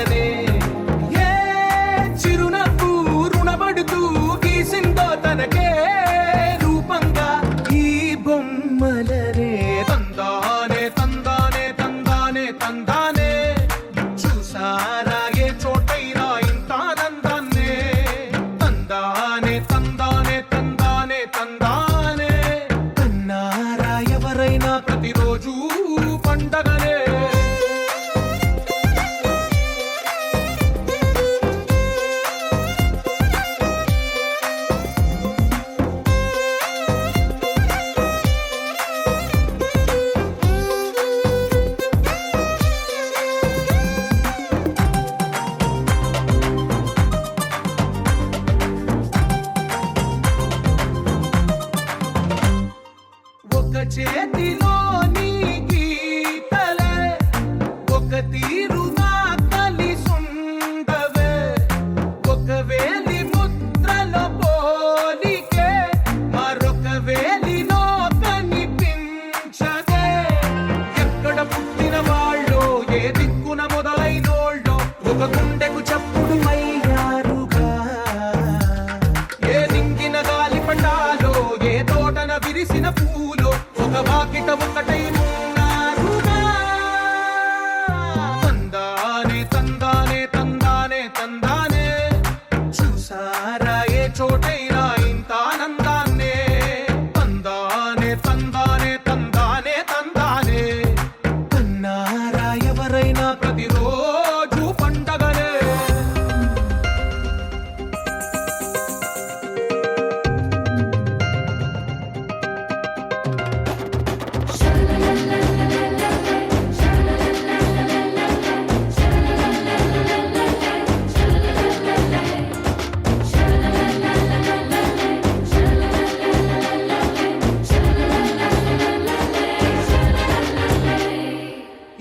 తననే ఏ చిరునవ్వు రుణపడుతూ గీసిందో తనకే రూపంగా ఈ బొమ్మలనే తందానే తందానే తందానే తందానే చూసారా ఏ చోటైనా ఇంత ఆనందాన్నే తందానే తందానే తందానే తందానే అన్నారా ఎవరైనా ప్రతిరోజు పండగనే ఒక చేతిలో నీ గీతలే ఒక తీరుగా కలిసుండవే ఒక వేలి ముద్రలో పోలికే మరొక వేలిలో కనిపించదే ఎక్కడ పుట్టిన వాళ్ళో ఏ దిక్కున మొదలైనోళ్ళో ఒక గుండెకు చప్పుడు అయ్యారుగా ఏ దింగిన గాలి పండాలో ఏ తోటన విరిసిన పూలో ఒక వాకిట ఒకటై ఉన్నారుగా తందానే తందానే తందానే తందానే చూసారా ఏ చోటైనా ఇంత ఆనందాన్నే తందానే తందానే తందానే తందానే అన్నారా ఎవరైనా ప్రతిరోజు పండగనే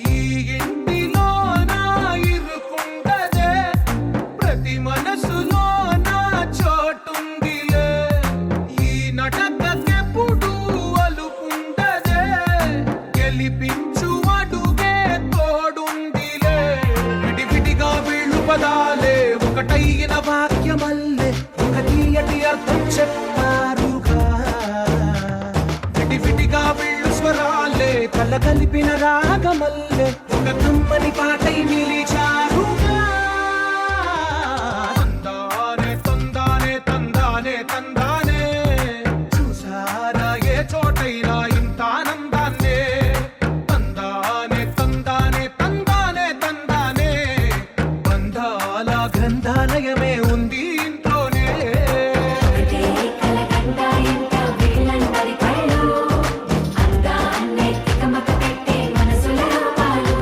ఈ ఇంటిలో నా ఇరుకుండదే ప్రతి మనసులో నా చోటుందిలే ఈ నటకెప్పుడు అలుపుండదే గెలిపించు అడుగే తోడుందిలే విడివిడిగా వీళ్ళు పదాలే ఒకటైన వాక్యమల్లే ఒక తీయటి అర్థం చెప్పారుగా విడివిడిగా వీళ్ళు స్వరాలే కల కలిపిన రాగమల్లే ఒక కమ్మని పాటై నిలిచారుగా తందానే తందానే తందానే తందానే చూసారా ఏ చోటైనా ఇంత ఆనందాన్నే తందానే తందానే తందానే తందానే బంధాల గ్రంథాలయమే ఉంది ఇంట్లోనే కలకండ ఎంత వీళ్ళందరి కళ్ళు అందాన్నే తికమక పెట్టే మనసుల రూపాలు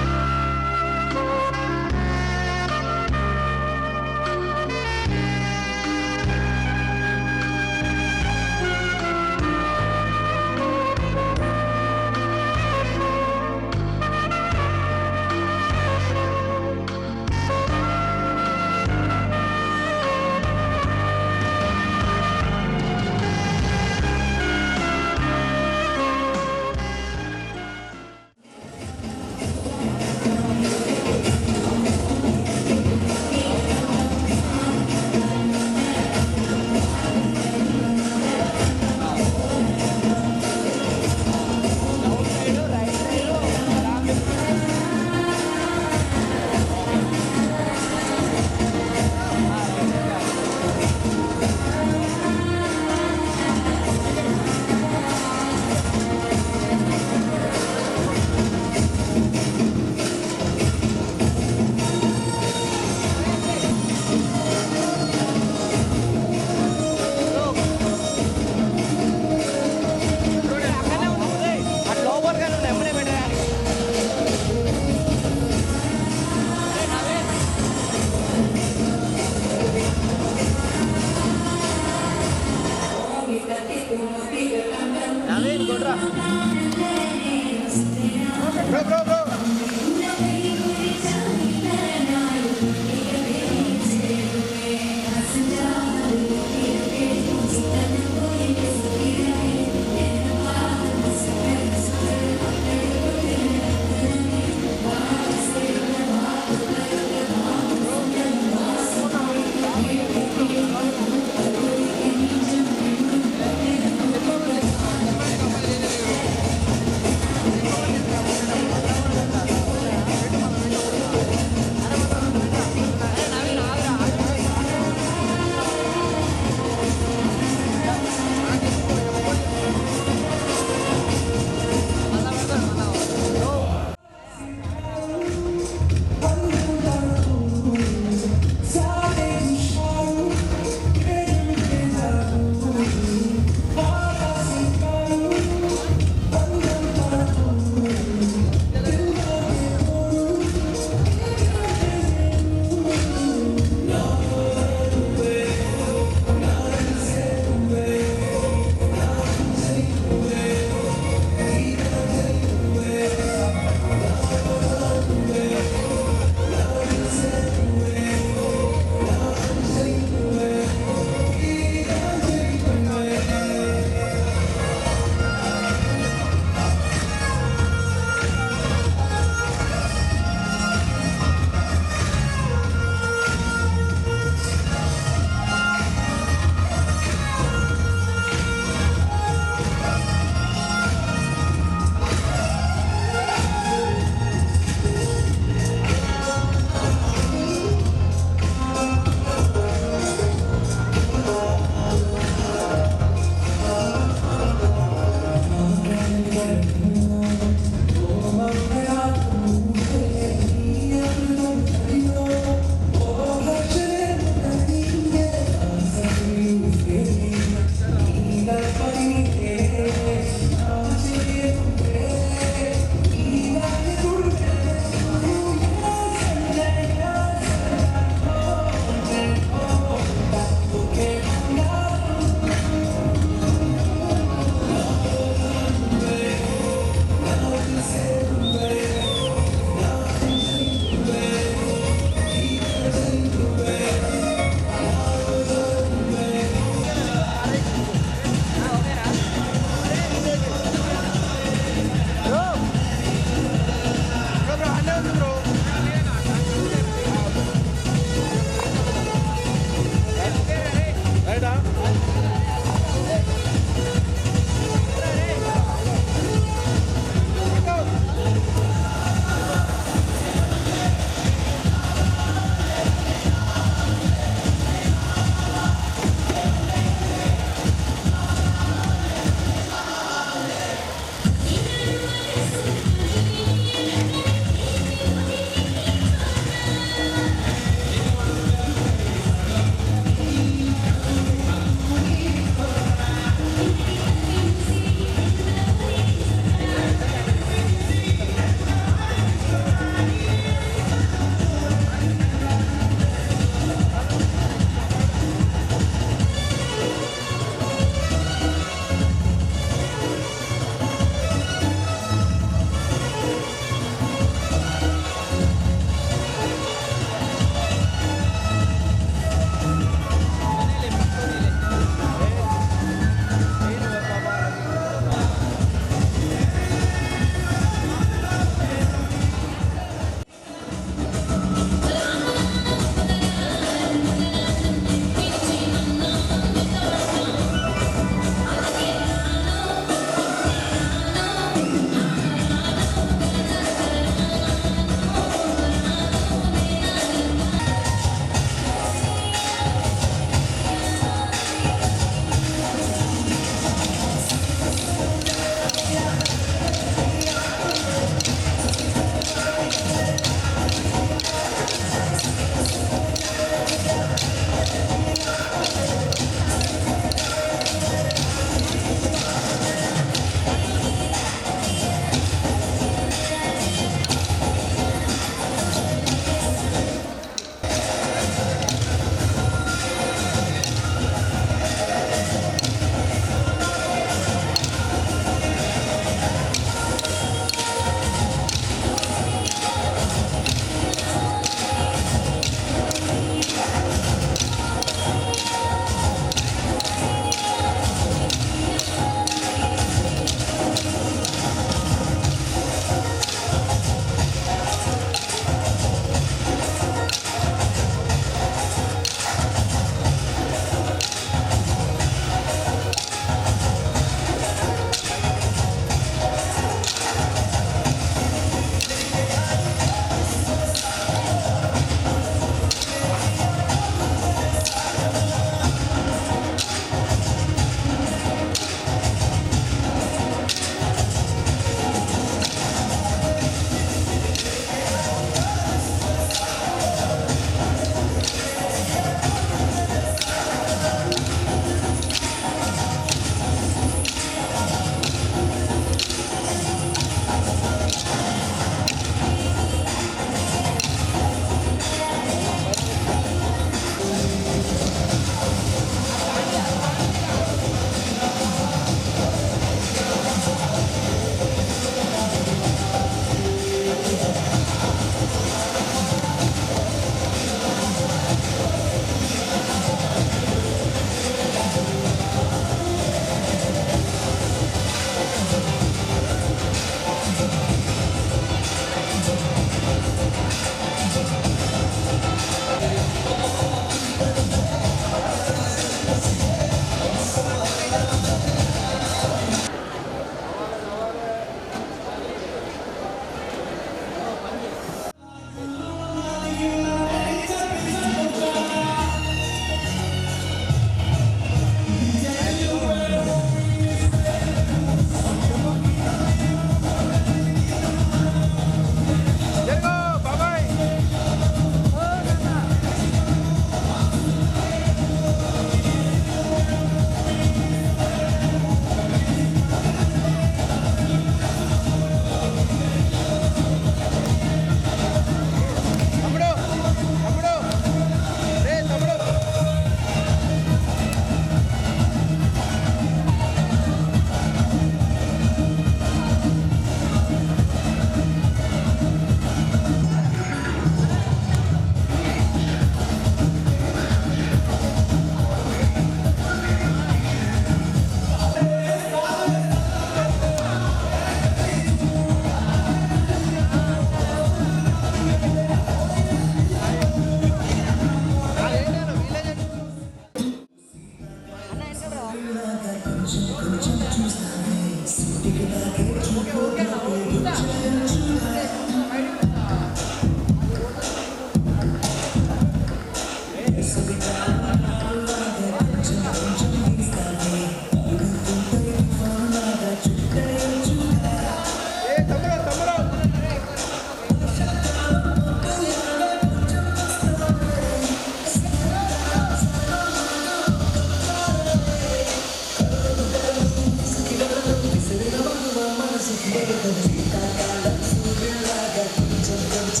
It's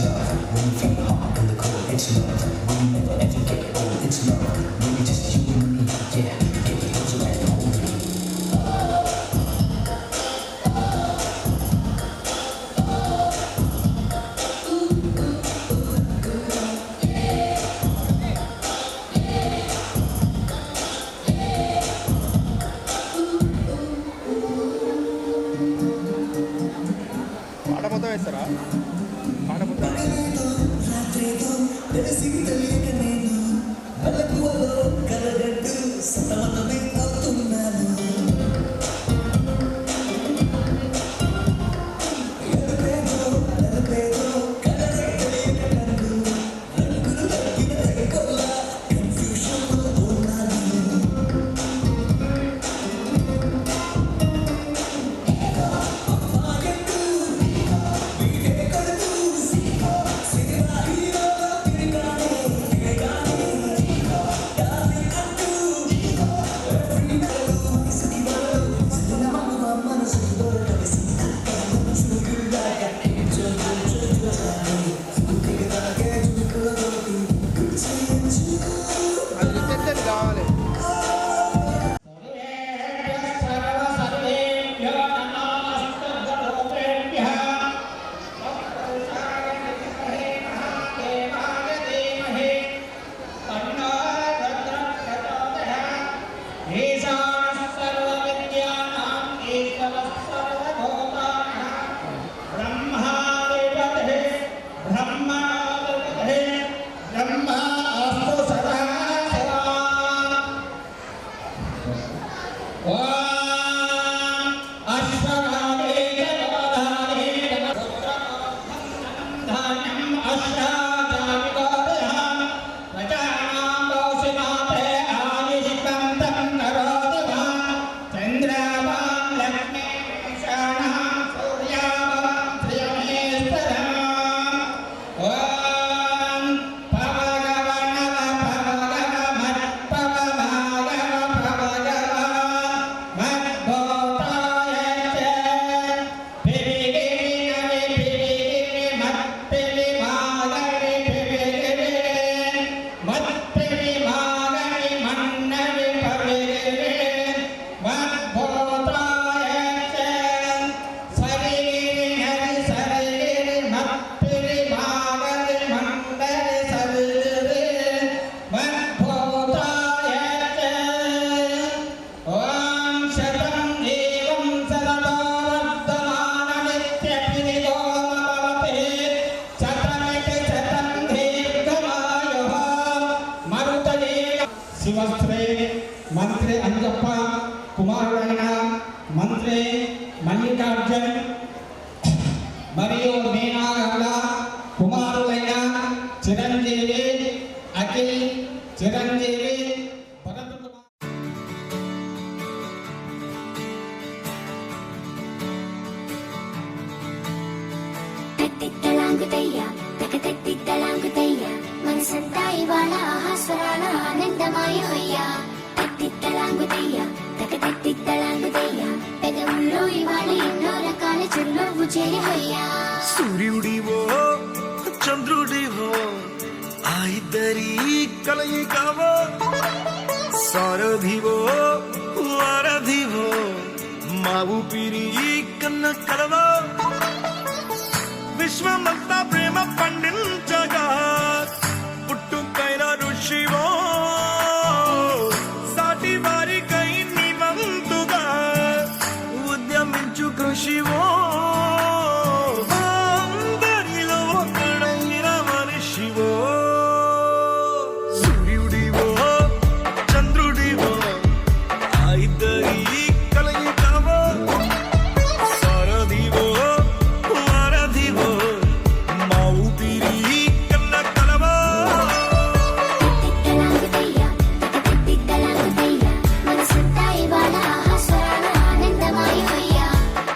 love when you feel the heart and the cold. It's love when you never ever get old. It's love when it's just you and me. Yeah, get your close around and hold me. పాట మొత్తం వేస్తారా పాట మొత్తం అది reception కావాలి శివశ్రీ మంత్రి అంజప్ప కుమారుడైన మంత్రి మల్లికార్జున్ మరియు మీనాగల కుమారులైన చిరంజీవి అఖిల్ చిరంజీవి భరత్ కుమార్ తట్టిత్తలాంగుతయ్య తకతట్టిత్తలాంగుతయ్య మనసంతా ఇవాళ ఆహాస్వరాల ఆనందమాయ హొయ్యా తట్టిత్తలాంగుతయ్య తకతట్టిత్తలాంగుతయ్య పెదవుల్లో ఇవాళ ఎన్నో రకాల చిరునవ్వు చేరి హొయ్యా సూర్యుడివో చంద్రుడివో ఆ ఇద్దరి కలయికవో సారథివో వారధివో మా ఊపిరి కన్న కలవో విశ్వమంతా ప్రేమ పండించగా పుట్టుకైన ఋషివో సాటి వారికై నివంతుగా ఉద్యమించు కృషివో అందరిలో ఒకడైన మనిషివో సూర్యుడివో చంద్రుడివో ఆ ఇద్దరి కలయికవో సారథివో వారధివో మా ఊపిరి కన్న కలవో తట్టిత్తలాంగుతయ్య తకతట్టిత్తలాంగుతయ్య మనసంతా ఇవాళ ఆహాస్వరాల ఆనందమాయ హొయ్యా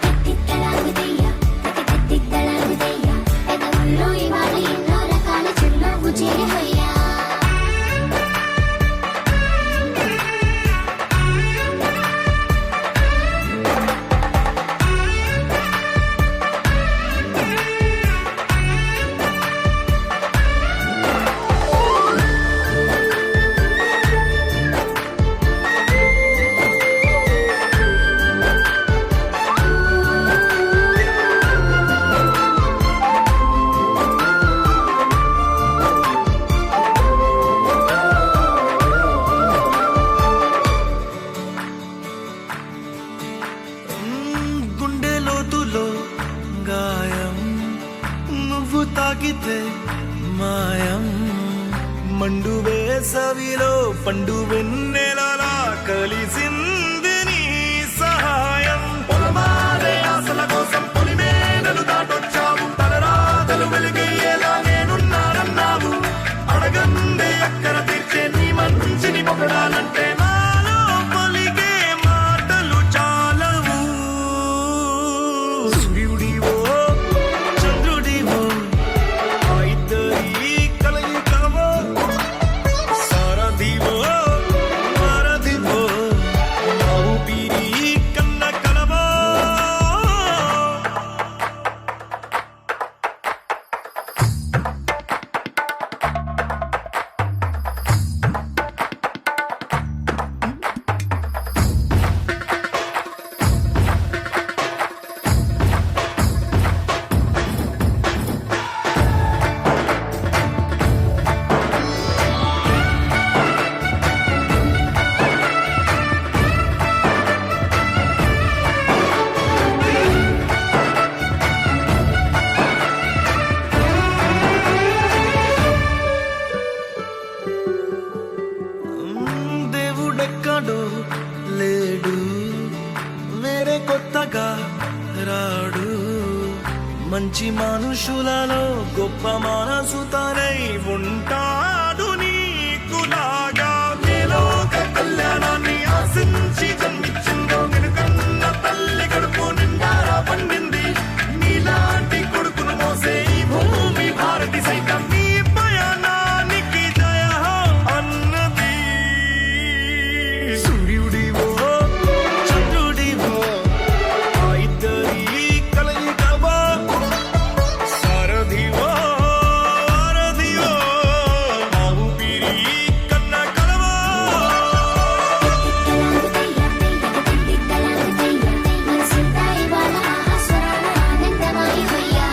తట్టిత్తలాంగుతయ్య తకతట్టిత్తలాంగుతయ్య పెదవుల్లో ఇవాళ ఎన్నో రకాల అయితే మాయం మండు వేసవిలో పండు వెన్నెలలా కలిసింది నీ సహాయం పొలమారే ఆశల కోసం పొలిమేనలు దాటొచ్చావు తలరాతలు వెలుగయ్యేలా నేనున్నానన్నావు అడగందే అక్కర తీర్చే నీ మంచిని పొగడాలంటే నాలో పలికే మాటలు చాలవు సూర్యుడివో చంద్రుడివో ఆ ఇద్దరి కలయికవో సారథివో వారధివో నా ఊపిరి కన్న కలవో దేవుడెక్కడో లేడు వేరే కొత్తగా రాడు మంచి మనుషులలో గొప్ప మనసు తనై ఉంటాడు నీకులాగా నీలోక కళ్యాణాన్ని ఆశించి జన్మించిందో వెనుకన్న తల్లి కడుపు నిండారా పండింది నీలాంటి కొడుకును మోసే ఈ భూమి భారతి సైతం నీ పయనానికి జయ అన్నది సూర్యుడివో చంద్రుడివో ఆ ఇద్దరి కలయికవో సారథివో వారధివో నా ఊపిరి కన్న కలవో మనసంతా ఇవాళ ఆహాస్వరాల ఆనందమాయి హయ్యా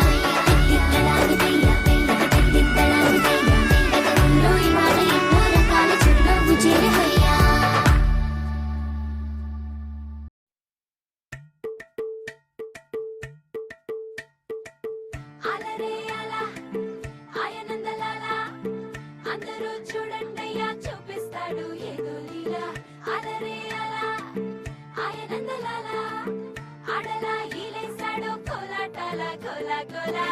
గతంలో ఇవాళ ఎన్నో రకాల చిరునవ్వు చేరి హయ్యా అలరే అలా ఆయనందలాలా అందరూ చూడండయ్యా చూపిస్తాడు ఏదో లీలా అలరే అలా ఆయనందలాలా ఆడలా ఈలేశాడు కోలాటాల కోలా కోలా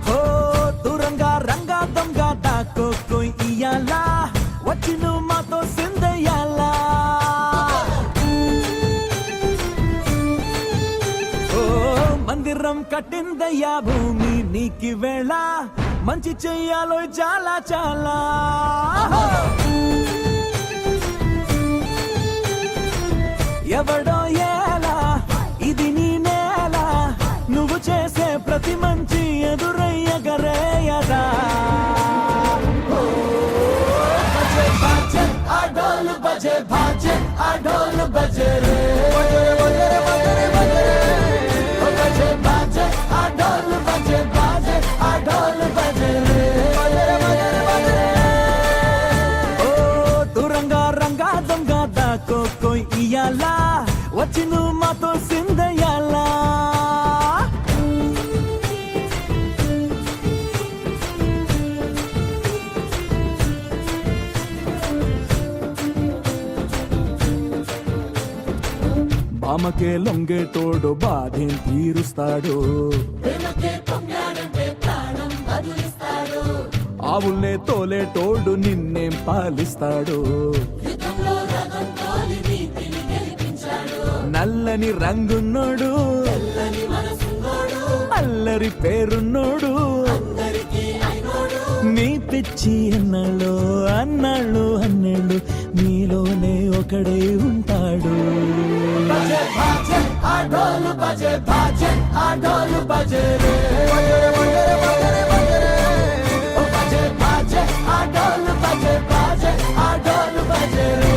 హో దూరంగా రంగా దొంగ దాకో కోయి ఇయ్యాలా వచ్చి నువ్వు మాతో సిందయ్యాలా ఓ మందిరం కట్టిందయ్యా భూమి నీకి వేళ మంచి చెయ్యాలో చాలా చాలా ఎవడో ఎలా ఇది నీ నేల నువ్వు చేసే ప్రతి మంచి ఎదురయ్యగరేయదా బజే బాజే ఆ డోలు బజే బాజే ఆ డోలు బజే రే బజే బజే బజే ఓ బజే బాజే ఆ డోలు బజే బాజే ఆ డోలు బజే రే బజే బజే ఓ దూరంగా రంగా దొంగ దాకో కోయి ఇయ్యాలా వచ్చి నువ్వు మాతో సిందయ్యాలా బామకే లొంగేటోడు బాధేం తీరుస్తాడు ఆవుల్నే తోలేటోడు నిన్నేం పాలిస్తాడు నల్లని రంగున్నోడు అల్లరి పేరున్నోడు నీ పిచ్చి అన్నాళ్ళు అన్నాళ్ళు అన్నేళ్ళు నీలోనే ఒకడే ఉంటాడు బజే బాజే ఆ డోలు బజే బాజే ఆ డోలు బజే రే ఓ బజే బాజే ఆ డోలు బజే బాజే ఆ డోలు బజే రే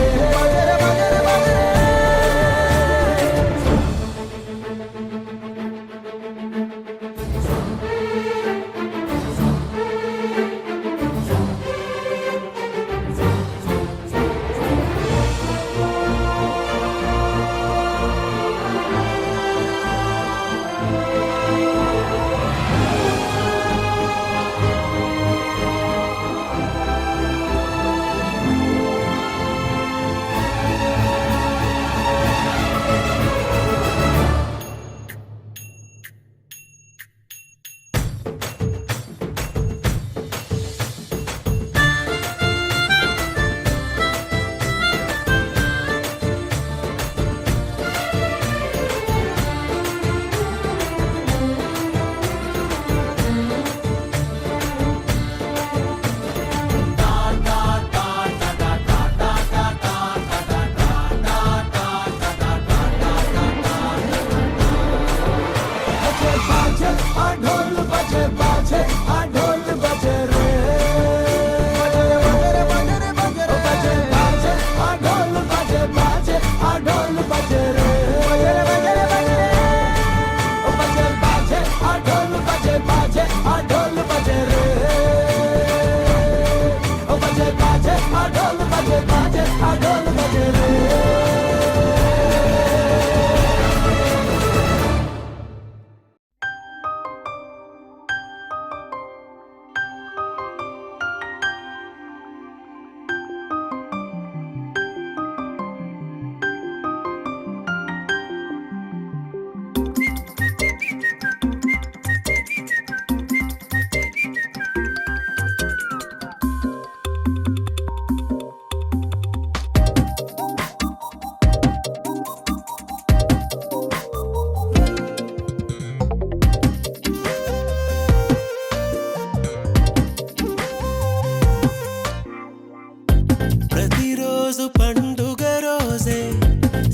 ప్రతిరోజు పండుగ రోజే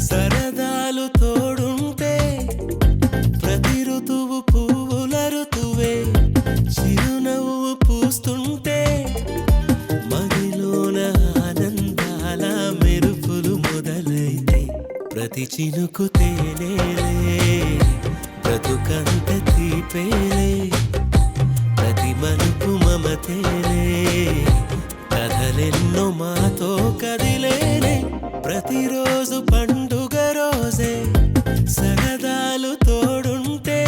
సరదాలు తోడుంటే ప్రతి ఋతువు పువ్వుల ఋతువే చిరునవ్వు పూస్తుంటే మదిలోన ఆనందాల మెరుపులు మొదలైతే ప్రతి చినుకు తేనేలే బ్రతుకంత తీపేలే ప్రతి మలుపు మమతేలే కథలెన్నో మాతో కదిలేనే ప్రతిరోజు పండుగ రోజే సరదాలు తోడుంటే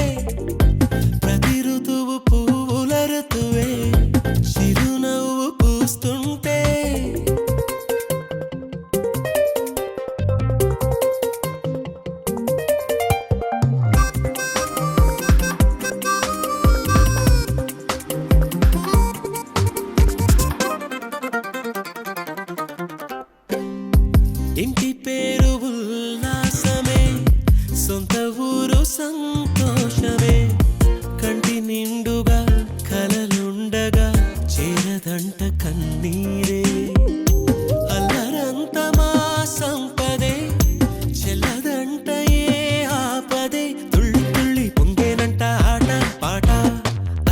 ప్రతి ఋతువు పువ్వుల ఋతువే చిరునవ్వు పూస్తుంటే ఇంటి పేరు ఉల్లాసమే సొంత ఊరు సంతోషమే కంటి నిండుగా కలలుండగా చేరదంట కన్నీరే అల్లరంత మా సంపదే చెల్లదంట ఏ ఆపదే తుళ్ళి తుళ్ళి పొంగేనంట ఆట పాట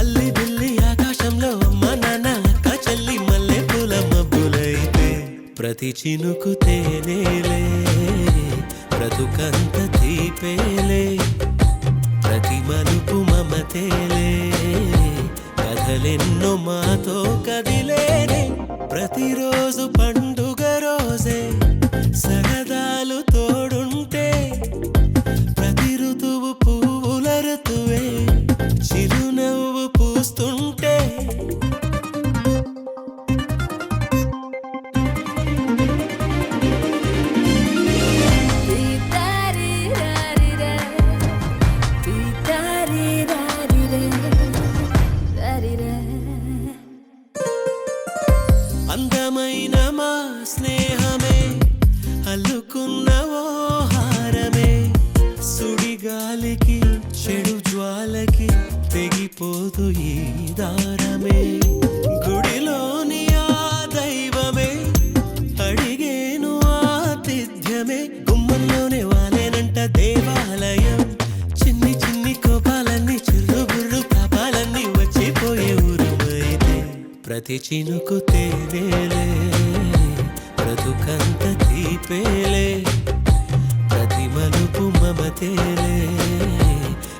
అల్లి బిల్లి ఆకాశంలో అమ్మ నాన్న అక్క చెల్లి మల్లె పూల మబ్బులైతే ప్రతి చినుకు తేనేలే బ్రతుకంత తీపేలే ప్రతి మలుపు మమతేలే కథలెన్నో మాతో కదిలేనే ప్రతిరోజు పండుగ రోజే సరదాలు తోడుంటే ప్రతి ఋతువు పువ్వుల ఋతువే చిరునవ్వు పూస్తుంటే అందమైన మా స్నేహమే అల్లుకున్న ఓ హారమే సుడిగాలికి చెడు జ్వాలకి తెగిపోదు ఈ దారమే గుడిలోని ఆ దైవమే అడిగేను ఆతిథ్యమే గుమ్మంలోనే వాలేనంట దేవాలయం చిన్ని చిన్ని కోపాలన్నీ చిల్లుబుర్రు తాపాలన్నీ వచ్చిపోయే ఊరుమైతే ప్రతి చినుకు తేనేలే బ్రతుకంత తీపేలే ప్రతి మలుపు మమతేలే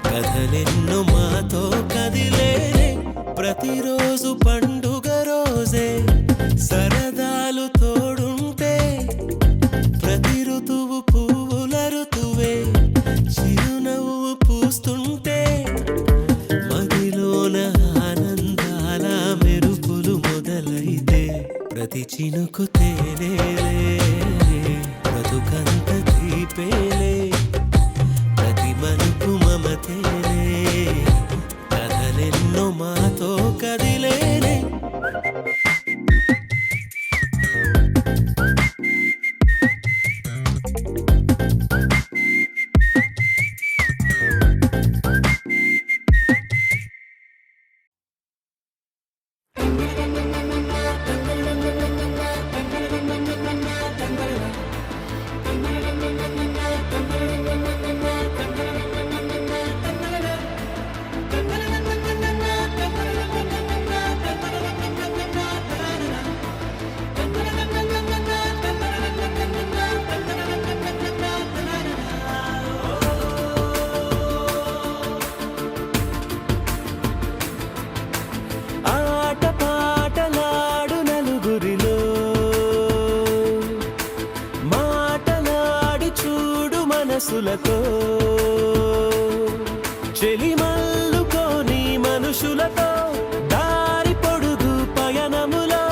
కథలెన్నో మాతో కదిలేనే ప్రతిరోజు పండుగ రోజే సరదాలు తోడుంటే ప్రతి ఋతువు పువ్వుల ఋతువే చిరునవ్వు పూస్తుంటే మదిలోన ఆనందాల మెరుపులు మొదలైతే ప్రతి చినుకు తేనేలే బ్రతుకంత తీపేలే ప్రతి మలుపు మమతేలే కథలెన్నో మాతో కదిలేనే మనసులతో చెలిమల్లుకోని మనుషులతో దారి పొడుగు పయనములో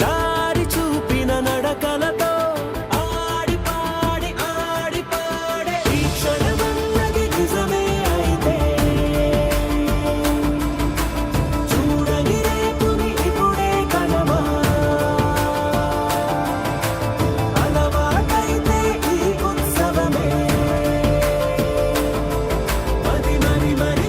దారి చూపిన నడకలతో ఆడి పాడే ఈ క్షణమన్నది నిజమే అయితే చూడని రేపుని ఇప్పుడే కలమా అలవాటైతే ఈ ఉత్సవమే మరి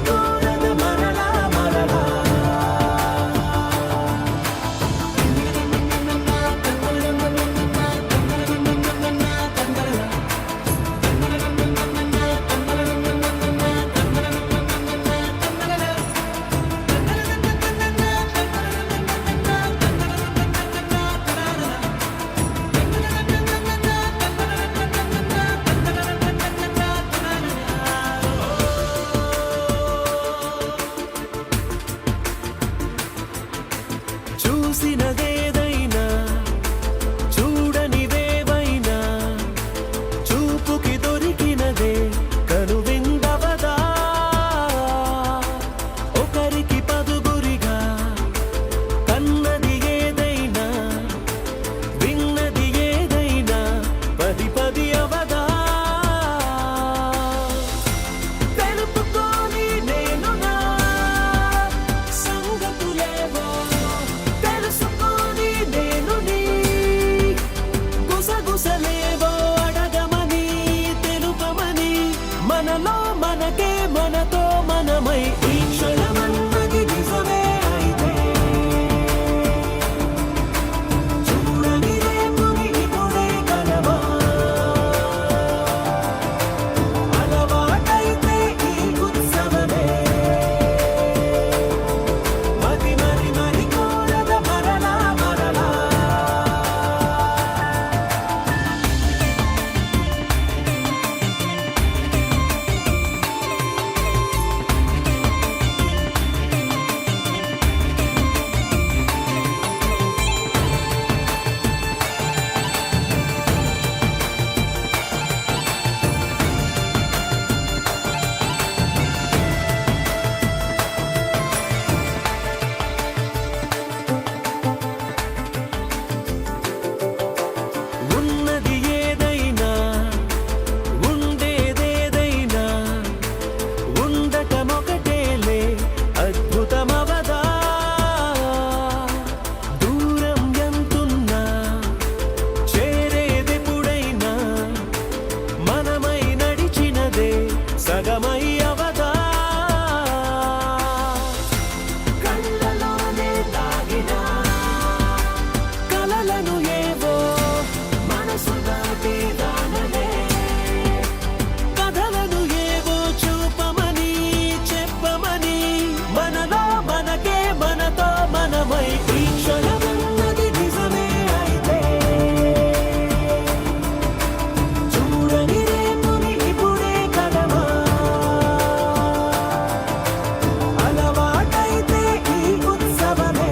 ఆశలేవో అడగమని తెలుపమని మనలో మనకే మనతో మనమై ఈ క్షణమన్నది నిజమే అయితే చూడని రేపుని ఇప్పుడే కలవా అలవాటైతే ఈ ఉత్సవమే మది మరి మరి కోరద మరలా మరలా ఉన్నది ఏదైనా ఉండేదేదైనా ఉండటమొకటేలే అద్భుతమవదా దూరం ఎంతున్నా చేరేదెప్పుడైనా మనమై నడిచినదే సగమై అవదా కళ్ళలోనే దాగిన కలలను ఏవో మనసు దాటి రానలే కథలను ఏవో చూపమని చెప్పమని మనలో మనకే మనతో మనమై ఈ క్షణమన్నది నిజమే అయితే చూడని రేపుని ఇప్పుడే కలవా అలవాటైతే ఈ ఉత్సవమే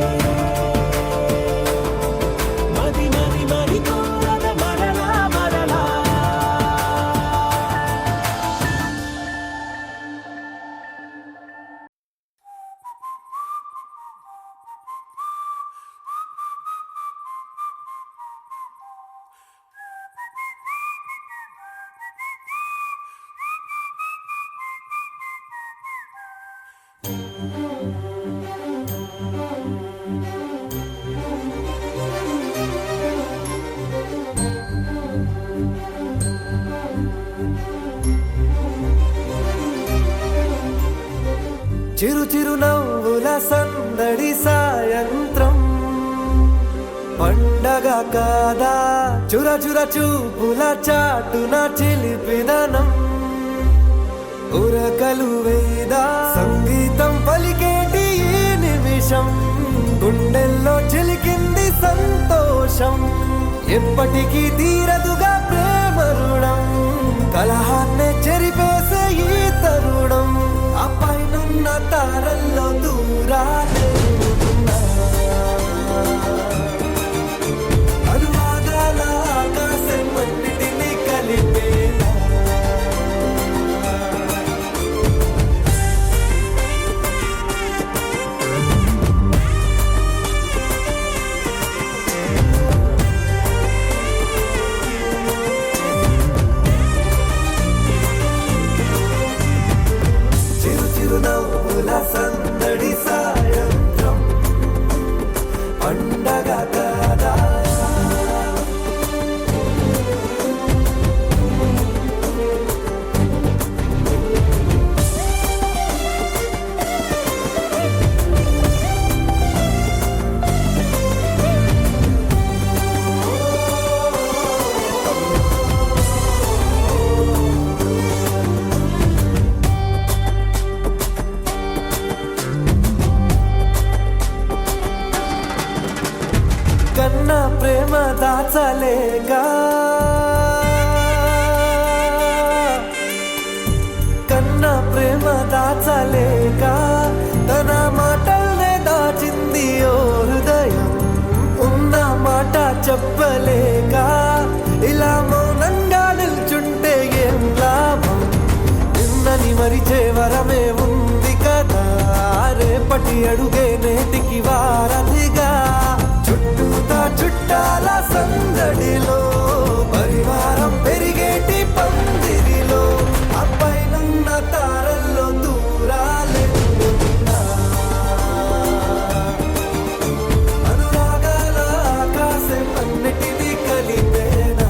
మది మరి మరి కోరద మరలా మరలా చిరు చిరు నవ్వుల సందడి సాయంత్రం పండగ కాదా చుర చుర చూపుల చాటున చిలిపిదనం ఉరకలు వేదా సంగీతం పలికేటి ఈ నిమిషం గుండెల్లో చిలికింది సంతోషం ఎప్పటికీ తీరదుగా ప్రేమ రుణం కలహాన్నే చెరిపేసే ఈ తరుణం ఆ పైనున్న తారల్లో దూరాలే ఉన్నా. అనువాదాల ఆకాశం అన్నిటినీ కలిపేనా చిరు చిరు నవ్వుల సందడి సాయంత్రం పండగ కాదా కన్నా ప్రేమ దాచలేక కన్నా ప్రేమ దాచలేక తన మాటల్నే దాచింది ఓ హృదయం ఉన్న మాట చెప్పలేక ఇలా మౌనంగా నిల్చుంటే ఏం లాభం నిన్నని మరిచే వరమే ఉంది కదా రేపటి అడుగే నేటికి వారధిగా చుట్టూతా చుట్టాల సందడిలో పరివారం పెరిగేటి పందిరిలో అబ్బాయినున్న తారల్లో దూరాలే ఉన్నా. అనురాగాల ఆకాశం అన్నిటినీ కలిపేనా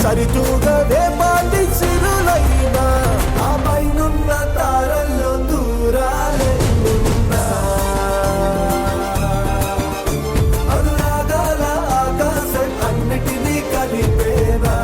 సరితూగవే పాటి సిరులైనా ఆ పైనున్న తారల్లో దూరాలెన్నున్నా అనురాగాల ఆకాశం అన్నిటినీ కలిపేనా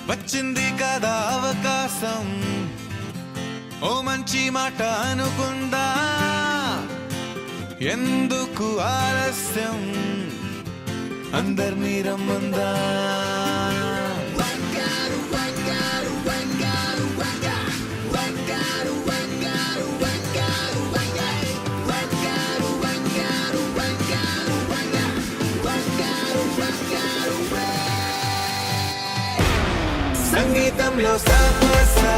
వచ్చింది కదా అవకాశం ఓ మంచి మాట అనుకుందా ఎందుకు ఆలస్యం అందర్నీ రమ్మందా సంగీతంలో సాపసా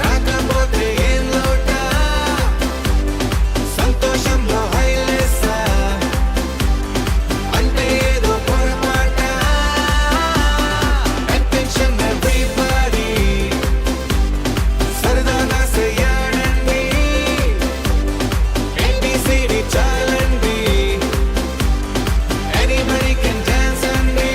రాకపోతే ఏం లోట సంతోషంలో హైలేసా అంటే ఏదో పొరపాట అటెన్షన్ ఎవ్రీబడీ సరదాగా చెయ్యాడండి ABCD చాలండి ఎనీబడీ కెన్ డాన్స్ అండి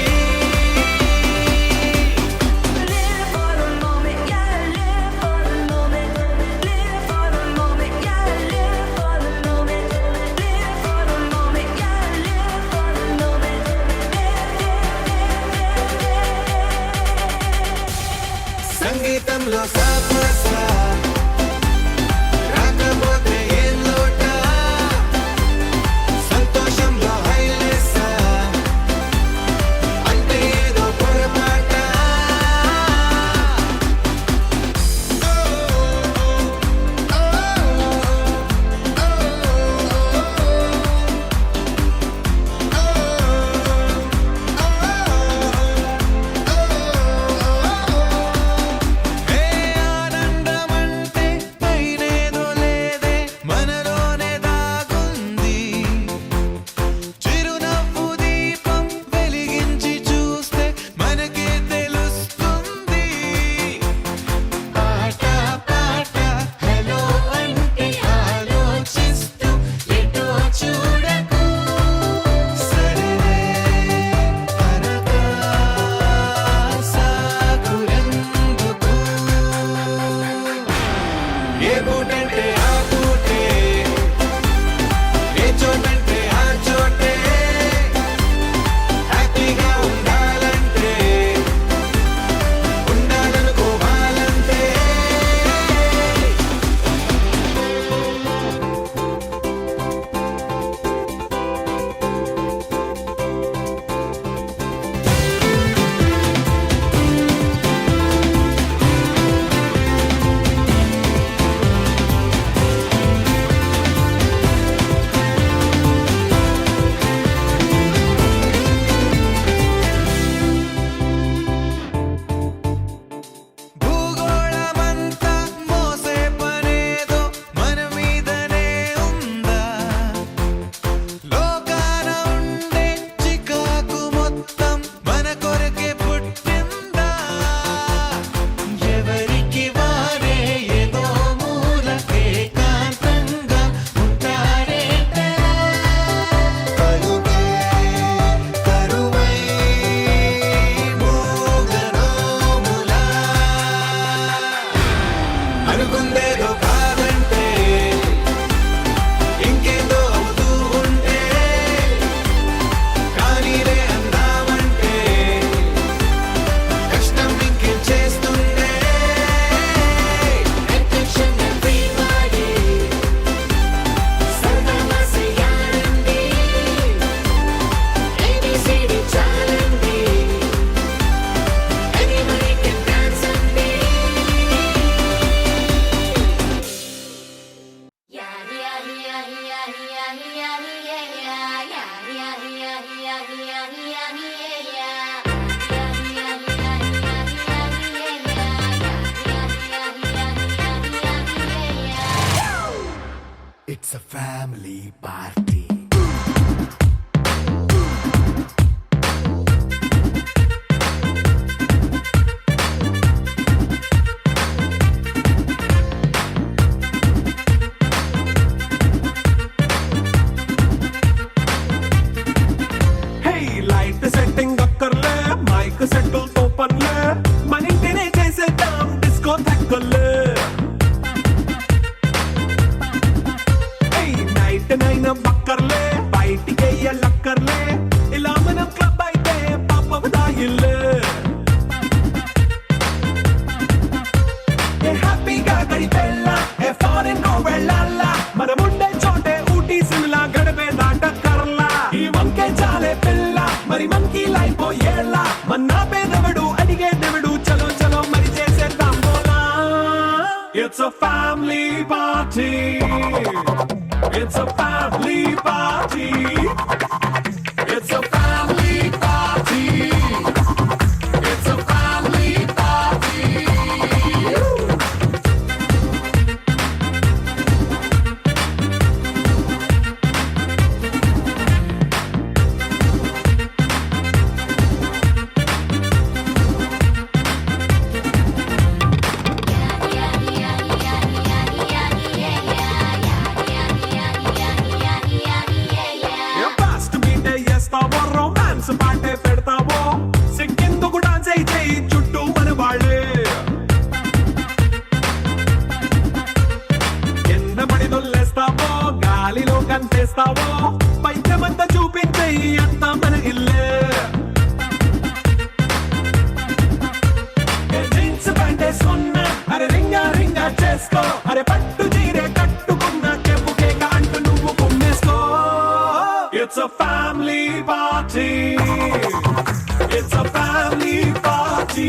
It's a family party. Hey, light setting అక్కర్లే మైక్ సెట్టులతో పనులే మన ఇంటినే చేసేద్దాం డిస్కో థక్కర్లే నైట్ నైన్ అక్కర్లే బయటికి వెయ్యలక్కర్లే ఇలా మనం క్లబ్ అయితే పాపం దాయిల్లే హ్యాపీగా గడిపెళ్ళా ఏ ఫారెన్ నో వెళ్ళాలా మనం ఉండే చోటే ఊటీ సిమ్లా గడిపే దాటక్కర్లా ఈ వంకే చాలే పిల్ల మరి మనకి లైఫ్ ఏళ్ళ మన్నా పేదవడు అడిగే దేవుడు చలో చలో మరి చేసేద్దాం బోలా it's a family party It's a family party. It's a family party. It's a family party. Fast మీటే చేస్తావో రొమాన్స్ పాటే పెడతావో సిగ్గెందుకు డాన్స్ అయితే చుట్టూ మన వాళ్ళే ఎన్న పడి దొల్లేస్తావో గాలిలో కంటేస్తావో పైద్యమంతా చూపించే అంతా మన ఇల్లే జీన్స్ ప్యాంటే సొన్న అరే రింగా రింగా చేసుకో అరే పట్టు చీరే కట్టుకున్న చెప్పుకే అంటూ నువ్వు కుమ్మేసుకో It's a family party. It's a family party.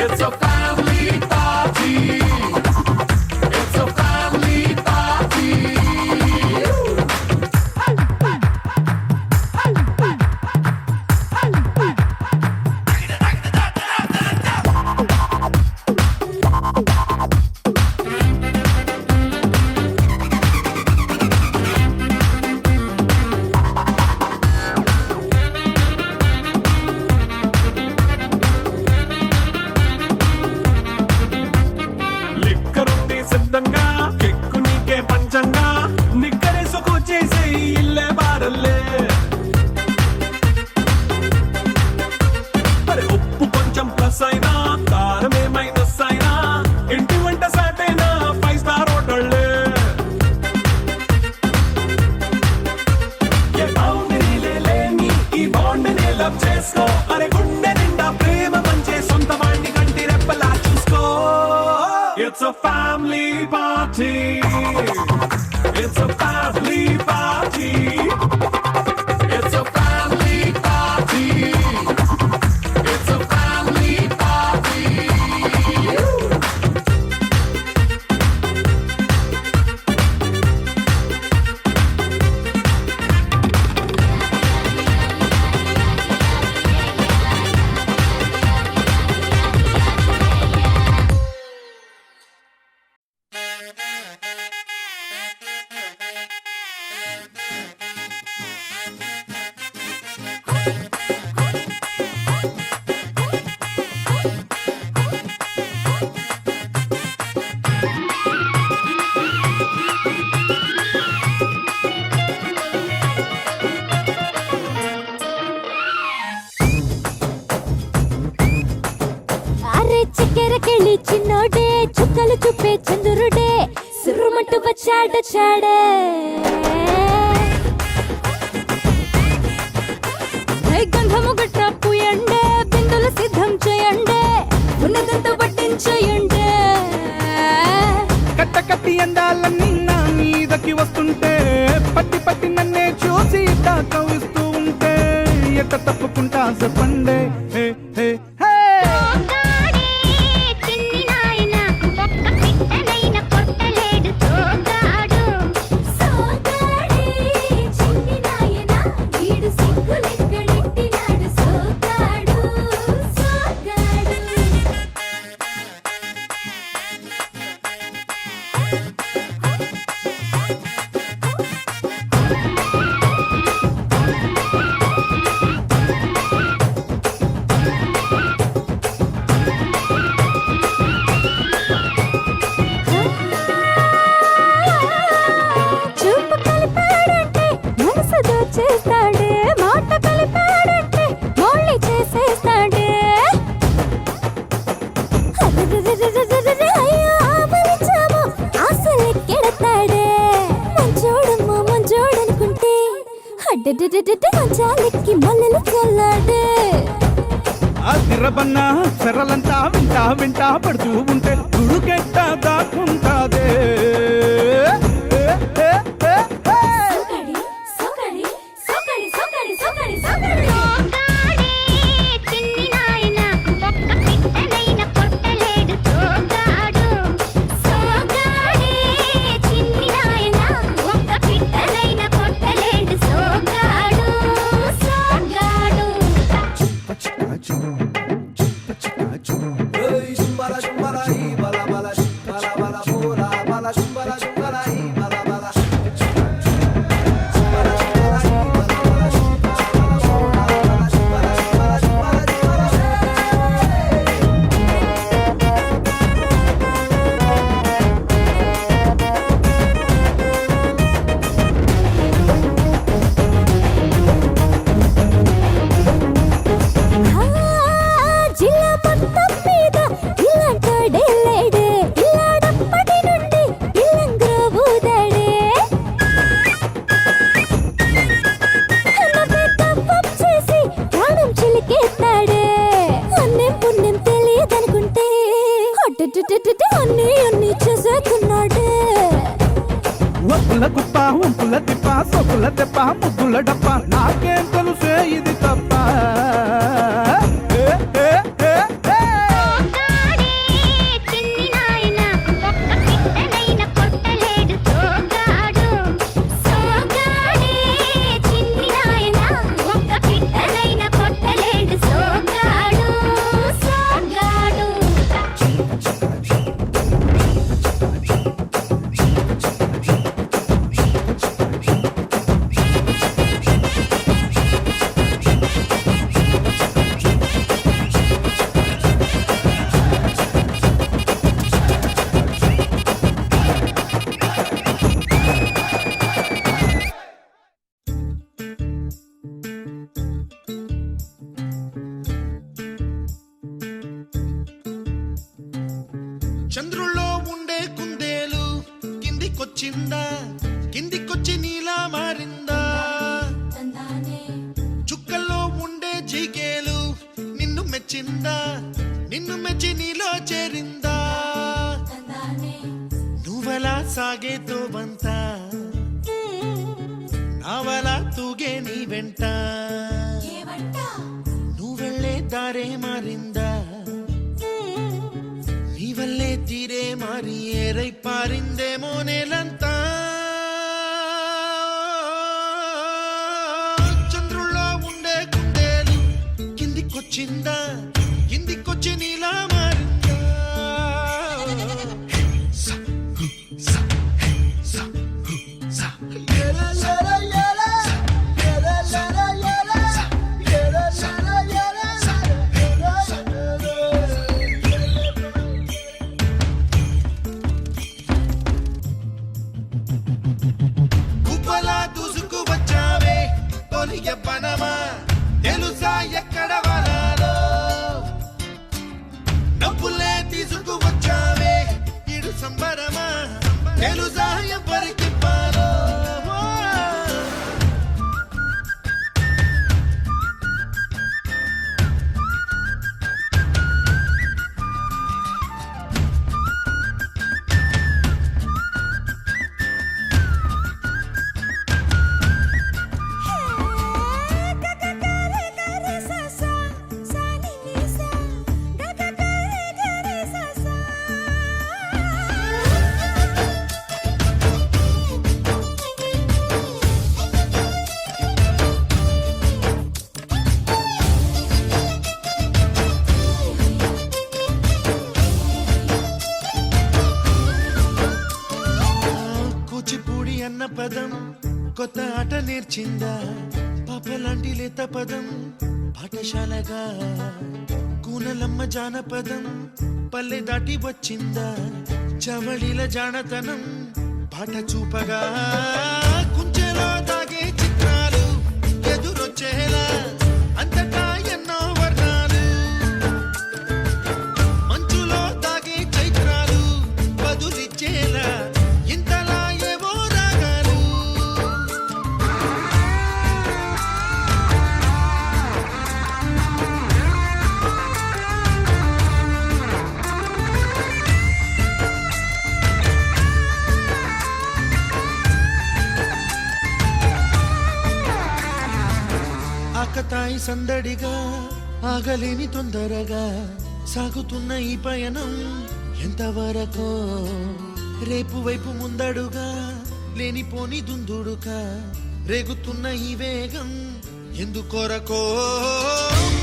It's a family party. It's a family party. లిక్కరుంది సిద్ధంగా కెక్కు నీకే పంచంగా నిక్కరేసుకు చేసే ఇల్లే బారల్లే మరి ఉప్పు కొంచెం ప్లస్ అయినా కారమే మైనస్ అయినా ఇంటి వంట సాటైనా 5 స్టార్ హోటళ్ళే ఏ బౌండరీలే లేని ఈ బాండ్నే లవ్ చేసుకో అరే గుండె నిండా ప్రేమ పంచే సొంత వాణ్ణి కంటి రెప్పలా చూసుకో It's a family party. It's a family party. It's a family party. It's a family party. అరే చక్కెరకెళ్ళి చిన్నోడే చుక్కలు చూపే చంద్రుడే సుర్రుమంటూ వచ్చాడ చాడే గంధము గట్ర పూయండే బిందులు సిద్ధం చేయండే ఉన్నదంతా పట్టించేయండే కట్ట కట్టి అందాలన్నీ నా మీదకి వస్తుంటే పట్టి పట్టి నన్నే చూసి కవిస్తూ ఉంటే ఎట్ట తప్పుకుంటా చెప్పండే హే హే హే చిన్ని నాయన ఒక్క పిట్టనైన కొట్టలేడు తోగాడు సోగాడే చిన్ని నాయన వీడు సిగ్గులెక్కడెట్టినాడు సోగాడు సోగాడు మంచాలెక్కి మల్లెలు చల్లాడే తిరబన్నా చెరలంతా వింటా వింటా పడుతూ ఉంటే గుడుకెట్ట దాక్కుంటాదే సోకడి సోకడి సోకడి సోకడి సోకడి సోకడి చిన్ని నాయన ఒక్క పిట్టనైన కొట్టలేడు సోగాడు సోగాడి చిన్ని నాయన ఒక్క పిట్టనైన కొట్టలేడు సోగాడు సోగాడు Chumbala chumbala hi bala bala bala bala bola bala chumbala chumbala hi bala bala chumbala chumbala hi bala bala chumbala bola bala chumbala chumbala chumbala జిల్లా మొత్తం మీద ఇలాంటోడే లేడే ఇలాడప్పటి నుండి ఇల్లంగా ఊదాడే నవ్వే తప్పం చేసి ప్రాణం చిలికేస్తాడే అన్నేం పుణ్యం తెలియదనుకుంటే అన్ని అన్ని చేసేస్తున్నాడే ఒప్పుల కుప్ప ఉంపుల తిప్ప సొప్పుల తెప్ప ముద్దుల డప్ప నాకేం తెలుసే ఇది తప్ప ఏ, ఏ, ఏ, ఏ. సోగాడి చిన్ని నాయన ఒక్క పిట్టనైన కొట్టలేడు సోగాడు సోగాడి చిన్ని నాయన ఒక్క పిట్టనైన కొట్టలేడు సోగాడు సోగాడు చంద్రుల్లో ఉండే కుందేలు కిందికొచ్చిందా కిందికొచ్చి నీలా మారిందా చుక్కల్లో ఉండే జీకేలు నిన్ను మెచ్చిందా నిన్ను మెచ్చి నీలో చేరిందా నువ్వలా సాగే తోవంతా నావలా తూగే నీ వెంట నువ్వెళ్ళే దారే మారిందా నీ వల్లే తీరే మారి ఏరై పారిందేమో నేలంతా చంద్రుల్లో ఉండే కుందేలు కిందికొచ్చిందా కిందికొచ్చి నీలా మారిందా స, హు, స, హే, స, హు, స. yela yela yela yela yela yela yela yela గుబ్బలా దూసుకు వచ్చావే తొలి యవ్వనమా తెలుసా ఎక్కడ వరాలో డబ్బులే తీసుకు వచ్చావే ఇడు సంబరమా తెలుసా ఎవరికి పాలో కూచిపూడి అన్న పదం కొత్త ఆట నేర్చిందా పాపలాంటి లేత పదం పాఠశాలగా కూనలమ్మ జానపదం పల్లె దాటి వచ్చిందా చవళిల జానతనం పాట చూపగా కుంచెలో దాగే చిత్రాలు ఎదురొచ్చేలా అంతటా ఎన్నో వర్ణాలు మంచులో దాగే చైత్రాలు బదులిచ్చేలా ఇంతలా ఏవో రాగాలు తాయి సందడిగా ఆగలేని తొందరగా సాగుతున్న ఈ పయనం ఎంతవరకో రేపు వైపు ముందడుగా లేనిపోని దుందుడుగా రేగుతున్న ఈ వేగం ఎందుకొరకో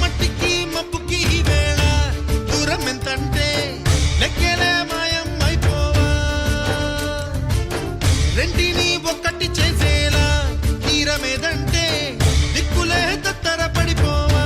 మట్టికి మప్పుకి ఈ వేళ దూరం ఎంతంటే లెక్కలే మాయం అయిపోవా రెంటిని ఒక్కటి చేసేలా తీరమేదంటే దిక్కులే తత్తర పడిపోవా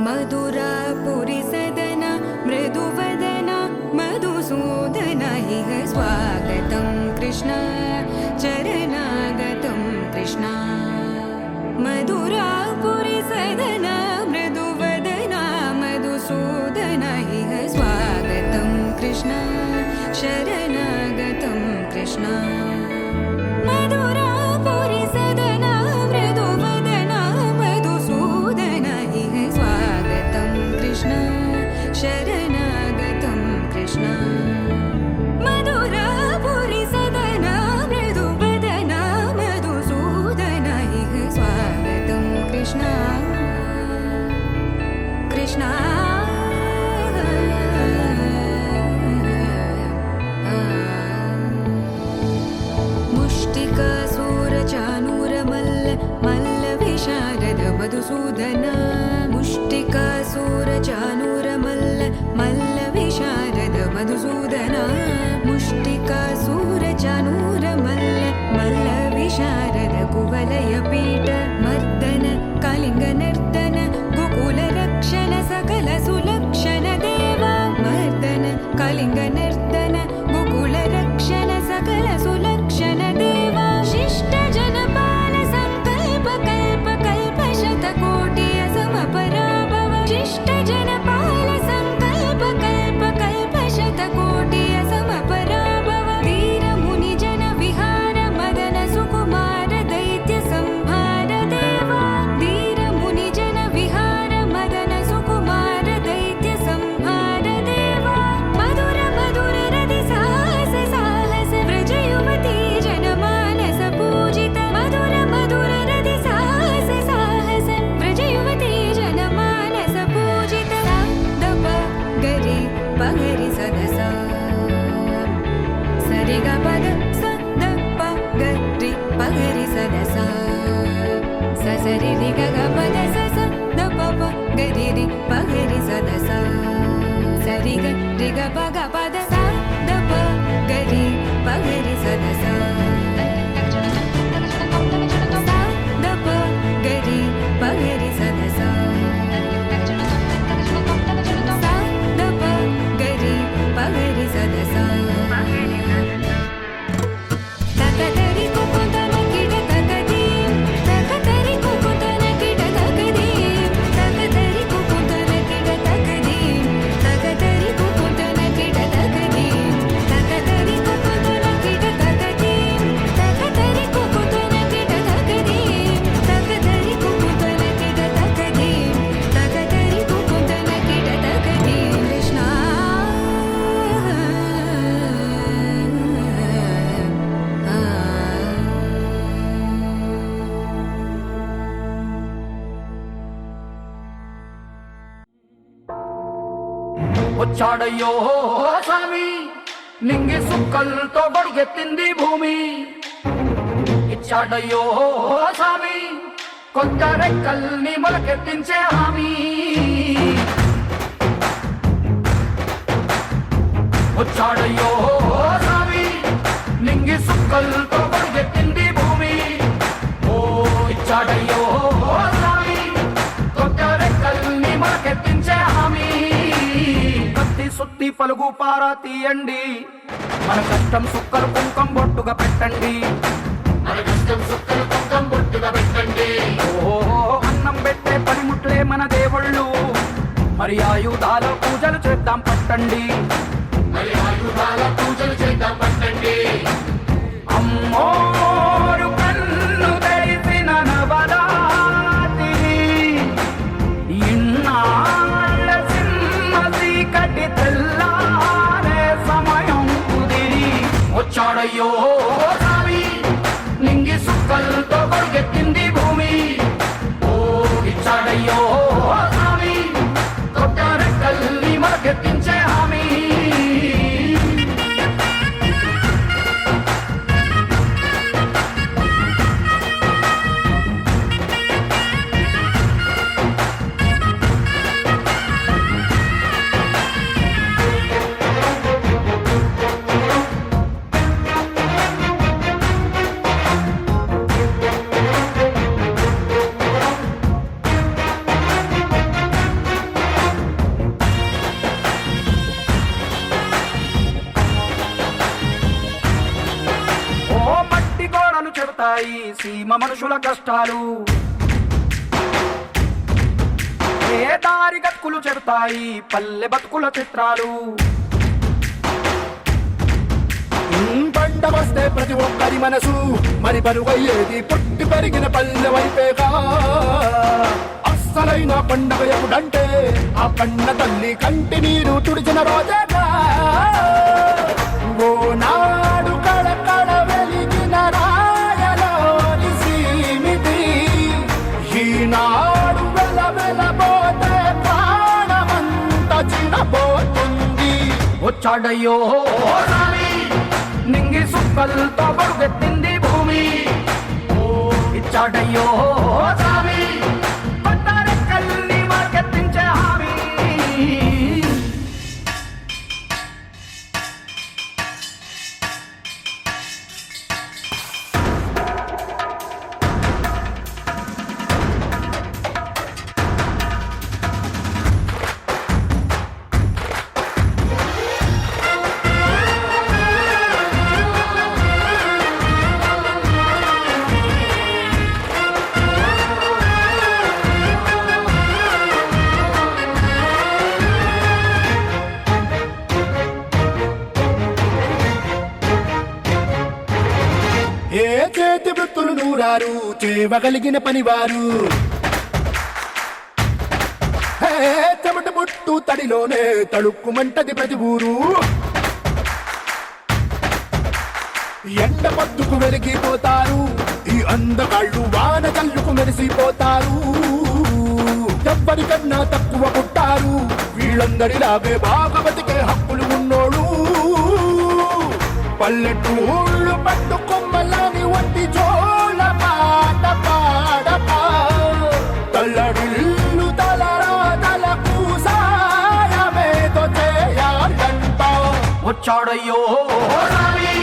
मधुरापुरी सदन मृदुवदन मधुसूदन इह स्वागतं कृष्ण चरणागतं कृष्ण मधुरापुरी सदन मृदुवदन मधुसूदन इह स्वागतं कृष्ण शरणागतं कृष्ण मधुरापुरी सदन मृदुवदन मधुसूदन इह स्वागतं कृष्ण शरणागतं कृष्ण मधुरापुरी सदन मृदुवदन मधुसूदन इह स्वागतं कृष्ण कृष्ण मुष्टिकासूरचानूरमल्ल मल्लविशारद मधुसूदन मुष्टिकासूरचानूरमल्ल मल्लविशारद मधुसूदन मुष्टिकासूरचानूरमल्ल मल्लविशारद कुवलयपीठ मर्दन कलिङ्गनर्दन गोकुलरक्षण सकल सुलक्षण देवा मर्दन कलिङ्गनर्दन गोकुलरक्षण सकल सुलक्षण देवा शिष्ट जनपाल संकल्प कल्प कल्प शतकोटि असमपराभव शिष्ट जनपाल संकल्प कल्प कल्प शतकोटि असमपराभव वीर मुनि जन विहार मदन सुकुमार दैत्य संहार देवा वीर मुनि जन विहार मदन सुकुमार दैत्य संहार देवा मधुर मधुर रति साहस साहस व्रज युवती जनमानस पूजित मधुर मधुर रति साहस साहस व्रज युवती जनमानस पूजित दप गरि पगरि सदसा सरि ग पद स द प गरि पगरि सदसा स सरि रि ग ग पद स स द प प गरि रि पगरि सदसा सरि ग रि ग प ग पद स द प गरि पगरि सदसा स द प गरि पगरि सदसा स द प गरि पगरि सदसा तकतरि कुकुतन किट तकदीं तकतरि कुकुतन किट तकदीं तकतरि कुकुतन किट तकदीं तकतरि कुकुतन किट तकदीं तकतरि कुकुतन किट तकदीं तकतरि कुकुतन किट तकदीं तकतरि कुकुतन किट तकदीं तकतरि कुकुतन किट तकदीं कृष्ण వచ్చాడయ్యో స్వామి నింగి సుక్కలతో బడిగెత్తింది భూమి ఇచ్చాడయ్యో స్వామి కొత్త రెక్కల్ని మొలకెత్తించే హామీ వచ్చాడయ్యో స్వామి నింగి సుక్కలతో బడిగెత్తింది భూమి ఓ ఇచ్చాడయ్యో స్వామి కొత్త రెక్కల్ని మొలకెత్తించే హామీ కత్తి సుత్తి పలుగు పారా తీయండి మన కష్టం సుక్కలు కుంకం బొట్టుగా పెట్టండి మన కష్టం సుక్కలు కుంకం బొట్టుగా పెట్టండి ఓ అన్నం పెట్టే పనిముట్లే మన దేవుళ్ళు మరి ఆయుధాల పూజలు చేద్దాం పట్టండి, పూజలు చేద్దాం పట్టండి. అమ్మోరు కన్ను తెరిసిన నవరాత్రి, ఇన్నాళ్ళ సింహ చీకటి తెల్లారే సమయం కుదిరి వచ్చాడయ్యో స్వామి, నింగి సుక్కలతో కొడుకెత్తింది భూమి. ఓ ఇచ్చాడయ్యో స్వామి, కొట్టారెక్కల్ని మరకెత్తించే హామీ. చెబుతాయి సీమ మనుషుల కష్టాలు, ఏ దారి గతుకులు చెబుతాయి పల్లె బతుకుల చిత్రాలు. పంట వస్తే ప్రతి ఒక్కరి మనసు మరి బరువయ్యేది పుట్టి పెరిగిన పల్లె వైపేగా. అస్సలైన పండగ ఎప్పుడంటే ఆ కన్న తల్లి కంటి నీరు తుడిచిన రోజేగా. ఓ నాడు కళకళ వెలిగిన రాయలోని సీమిది, ఈనాడు వెల వెలబోతే ప్రాణమంత చిన్నపోతుంది. వచ్చాడయ్యో స్వామి, నింగి సుక్కలతో పరుగెత్తింది భూమి. ఓ ఇచ్చాడయ్యో స్వామి, కొట్టారెక్కల్ని మరకెత్తించే హామీ. ఏ చేతి వృత్తులు నూరారు చేయగలిగిన పనివారు, చెమట పుట్టు తడిలోనే తడుక్కుమంటది ప్రతి ఊరు. ఎండ పద్దుకు వెలిగిపోతారు, ఈ అందగాళ్ళు వాన కళ్ళుకు మెరిసిపోతారు. ఎవ్వరికన్నా తక్కువ పుట్టారు, వీళ్ళందరిలాగే బాగా బతికే హక్కులు ఉన్నోడు. పల్లెటూళ్ళు పట్టు కొమ్మలని వంటి జోల పాట పాడపా, తల్లడిల్లు తలరాతలకు సాయమేదో చేయాలంట. వచ్చాడయ్యో స్వామి,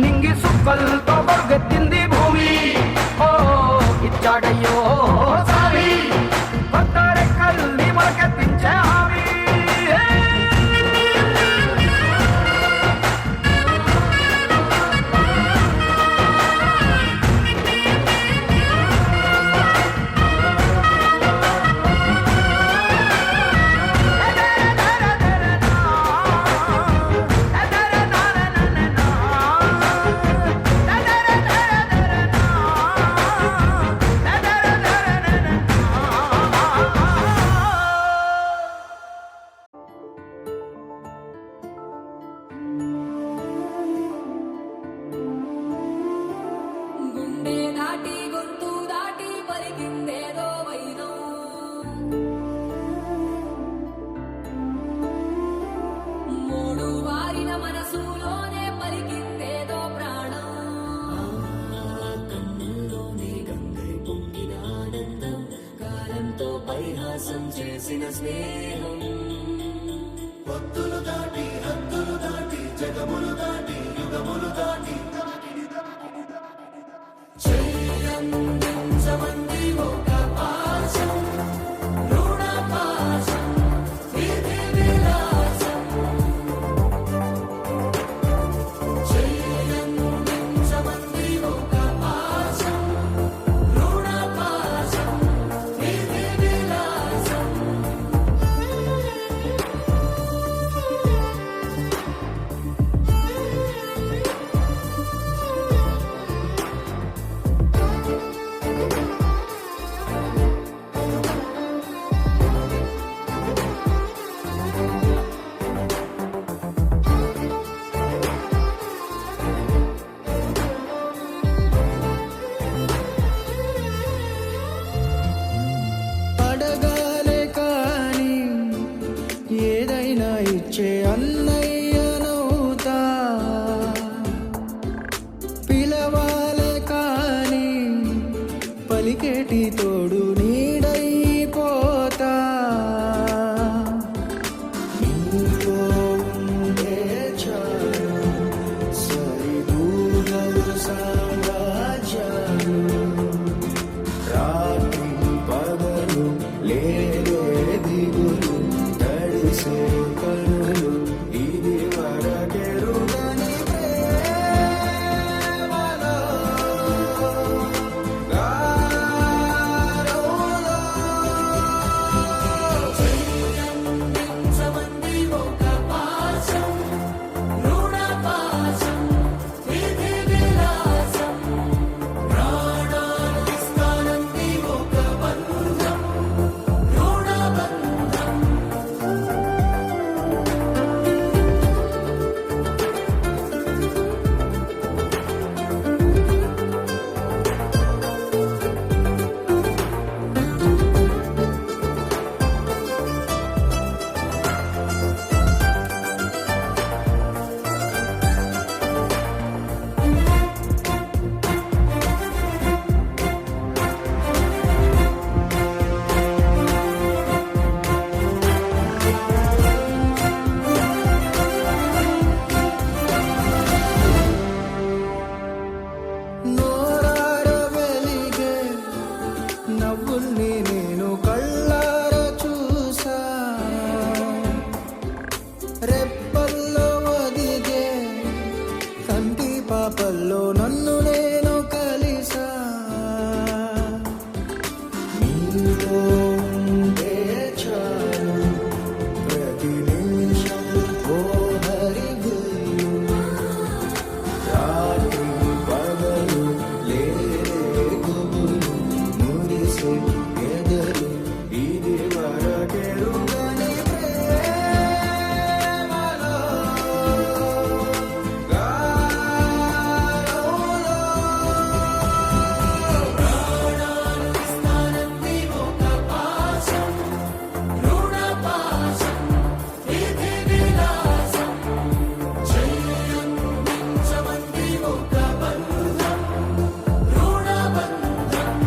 నింగి సుక్కలతో పరుగెత్తింది భూమి. ఓ ఇచ్చాడయ్యో స్వామి, కొట్టారెక్కల్ని మరకెత్తించే హామీ. గుండె దాటి గొంతు దాటి పలికిందేదో వైనం, మూడు వారిన మనసులోనే పలికిందేదో ప్రాణం. కన్నుల్లోనే గంగై పొంగిన ఆనందం, కాలంతో పరిహాసం చేసిన స్నేహం. పొత్తులు దాటి హద్దులు దాటి జగములు దాటి యుగములు దాటి చెయ్యందించమంది ఒక పాశం, రుణ పాశం, విధి విలాసం. చెయ్యందించమంది ఒక పాశం, రుణ పాశం, విధి విలాసం. నీడైపోతా నీతో ఉండే చాలు సరిదూరలు సామ్రాజ్యాలు రాత్రి పగలు లేదే దిగులు తడిసే కనులు ఇది వరకెరుగని ప్రేమలో గారోలో చెయ్యందించమంది ఒక పాశం రుణ పాశం విధి విలాసం ప్రాణాలు ఇస్తానంది ఒక బంధం రుణ బంధం నోరార వెలిగే నవ్వుల్ని నేను కళ్ళార చూసా రెప్పల్లో ఒదిగే కంటి పాపల్లో నన్ను నేను కలిసా నీతో ఉండే చాలు ప్రతి నిమిషం ఓ హరిగులు రాత్రి పగలు లేరే గుబులు మురిసే ఎదలు ఇది వరకెరుగని ప్రేమలో గారోలో ప్రాణాలు ఇస్తానంది ఒక పాశం రుణ పాశం విధి విలాసం చెయ్యందించమంది ఒక బంధం రుణ బంధం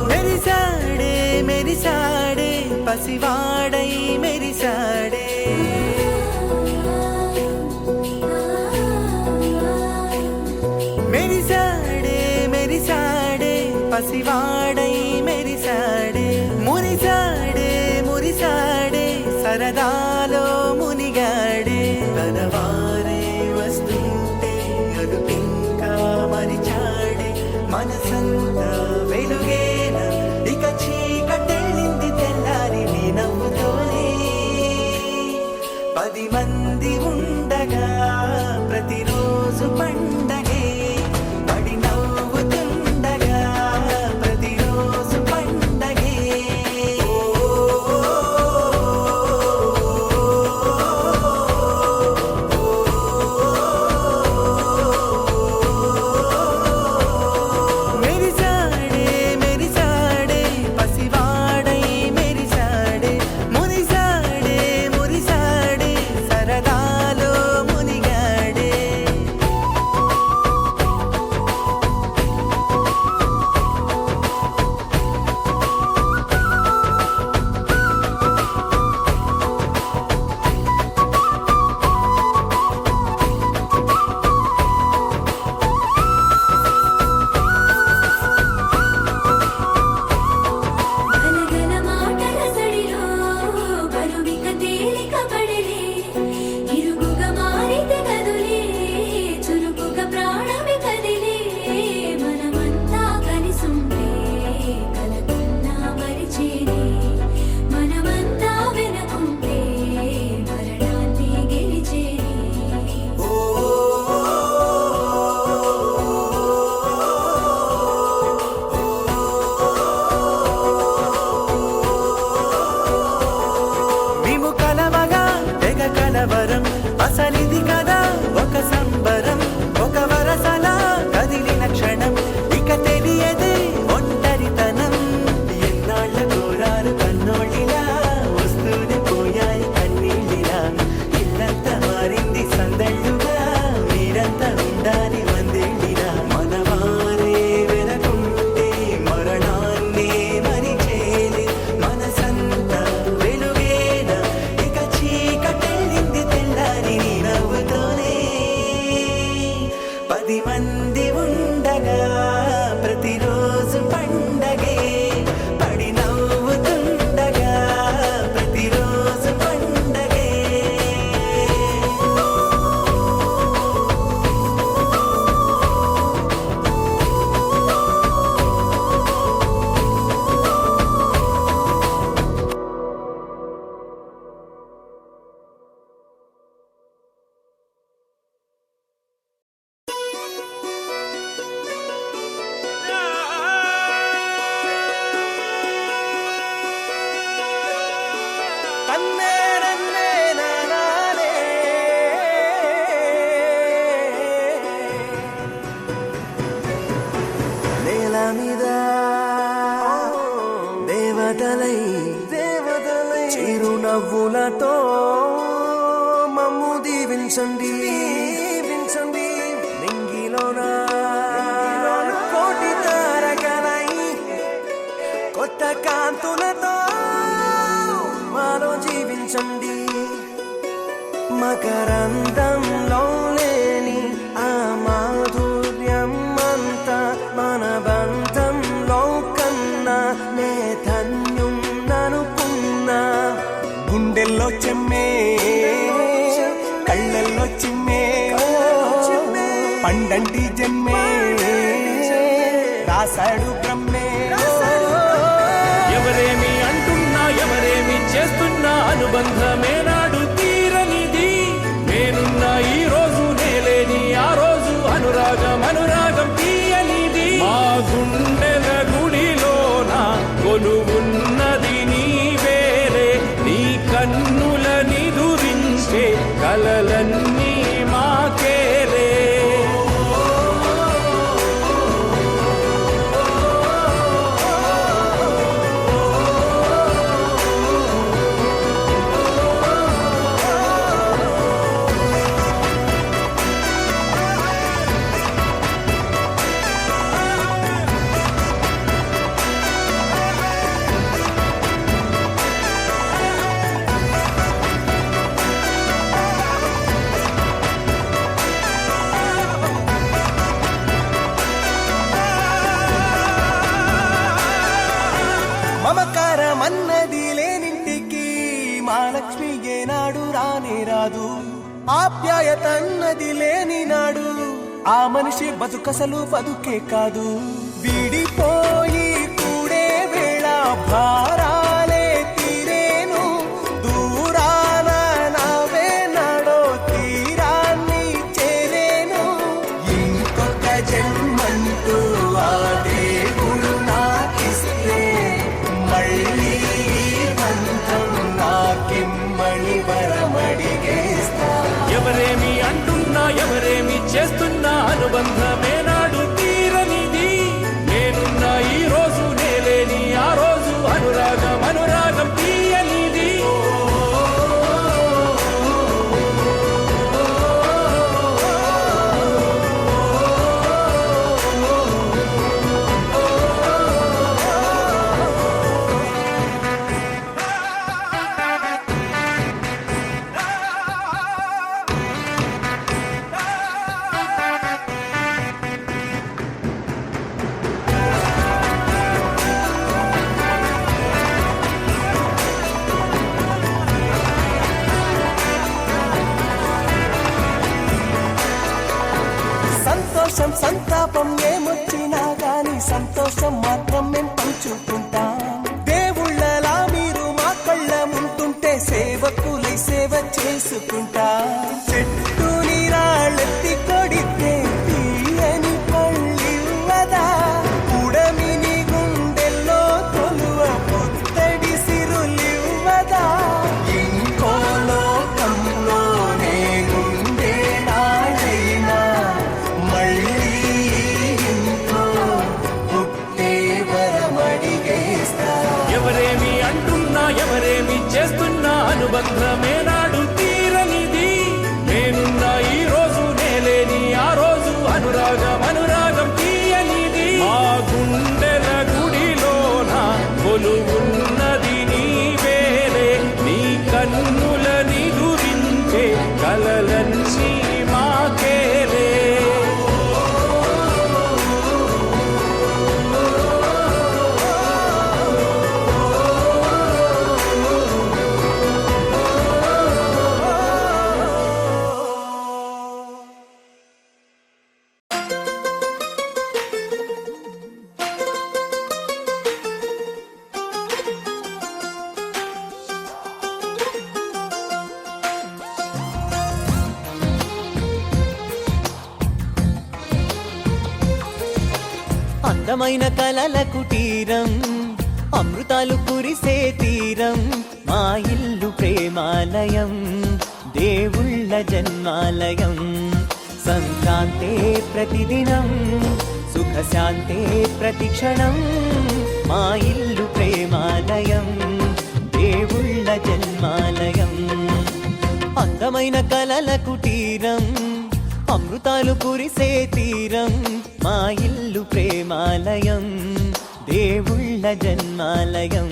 మెరిసాడే మెరిసాడే పసివాడై మెరిసాడే మెరిసాడే మెరిసాడే పసివాడై మెరిసాడే మురిసాడే మురిసాడే సరదాలో మునిగాడే తనవారే వస్తుంటే అదుపింకా మరిచాడే మనసంతా వెలుగేన ఇక చీకటెళ్ళింది తెల్లారి నీ నవ్వుతోనే 10 మంది ఉండగా ప్రతిరోజు పండగే పడి నవ్వుతుండగా ప్రతిరోజు పండగే మెరిసాడే మెరిసాడే పసివాడై మెరిసాడే మురిసాడే మురిసాడే సరదా నవ్వులతో మమ్ము దీవించండి నింగిలోన కోటి తారకలై కొత్త కాంతులతో మాలో జీవించండి మకరందంలో లేని ఆ మాధుర్యం అంతా మన బంధంలో కన్నా నే ధన్యం ననుకున్నా గుండెల్లో చెమ్మే కళ్ళల్లో చిమ్మే పండంటి జన్మే రాశాడు బ్రహ్మే ఎవరేమి అంటున్నా ఎవరేమి చేస్తున్నా అనుబంధమే నాడు తీరనిది నేనున్నా ఈ రోజు నేలేని ఆ రోజు అనురాగం తీయనిది మా గుండెల గుడిలోన కొలువున్నది నీవేలే నీ కన్నుల నిదురించే కలలన్నీ మాకేలే మమకారమన్నది లేనింటికి మహాలక్ష్మి ఏనాడు రానే రాదు ఆప్యాయతన్నది లేని నాడు ఆ మనిషి బతుకసలు బతుకే కాదు విడిపోయి కూడే వేళ భారాలే తీరేను దూరాన నావే నాడో తీరాన్ని చేరేను ఇంకొక జన్మంటూ ఆ దేవుడు నాకిస్తే మళ్ళీ బంధం నాకిమ్మని వరమడిగేస్తా ఎవరేమి అంటున్నా ఎవరేమి చేస్తున్నా అనుబంధమే నాడు తీరనిది నేనున్నా ఈ రోజు నేలేని ఆ రోజు అనురాగం తీయనిది సంతోషం సంతాపం ఏమొచ్చినా గాని సంతోషం మాత్రం మేం పంచుకుంటాం దేవుళ్ళలా మీరు మా కళ్ళ ముంటుంటే సేవకులై సేవ చేసుకుంటా చెట్టు నీరాళ్ళెత్తి కొడితే తీయని పళ్ళివ్వదా ఉడమిని గుండెల్లో కొలువ పుత్తడి సిరులివ్వదా ఇంకో లోకంలోనే గుండె నాడైనా మళ్ళీ ఇంకో పుట్టే వరమడిగేస్తా ఎవరేమి అంటున్నా ఎవరేమి చేస్తున్నా అనుబంధమే నాడు తీరనిది నేనున్నా ఈ రోజు నేలేని ఆ రోజు అనురాగం తీయనిది మా గుండెల గుడిలోన కొలువున్నది నీవేలే నీ కన్నుల నిదురించే కలలన్నీ మాకేలే అందమైన కలల కుటీరం అమృతాలు కురిసే తీరం మా ఇల్లు ప్రేమాలయం దేవుళ్ళ జన్మాలయం సంక్రాంతే ప్రతిదినం సుఖశాంతే ప్రతిక్షణం మా ఇల్లు ప్రేమాలయం దేవుళ్ళ దేవుళ్ళ జన్మాలయం అందమైన కలల కుటీరం అమృతాలు కురిసే తీరం మా ఇల్లు ప్రేమాలయం దేవుళ్ళ జన్మాలయం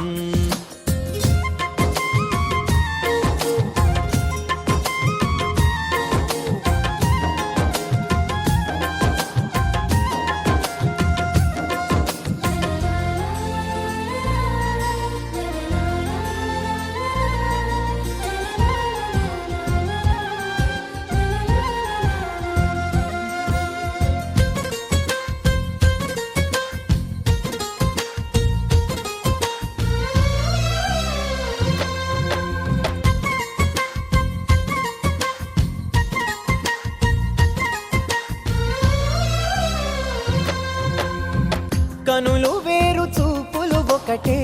కనులు వేరు చూపులు ఒకటే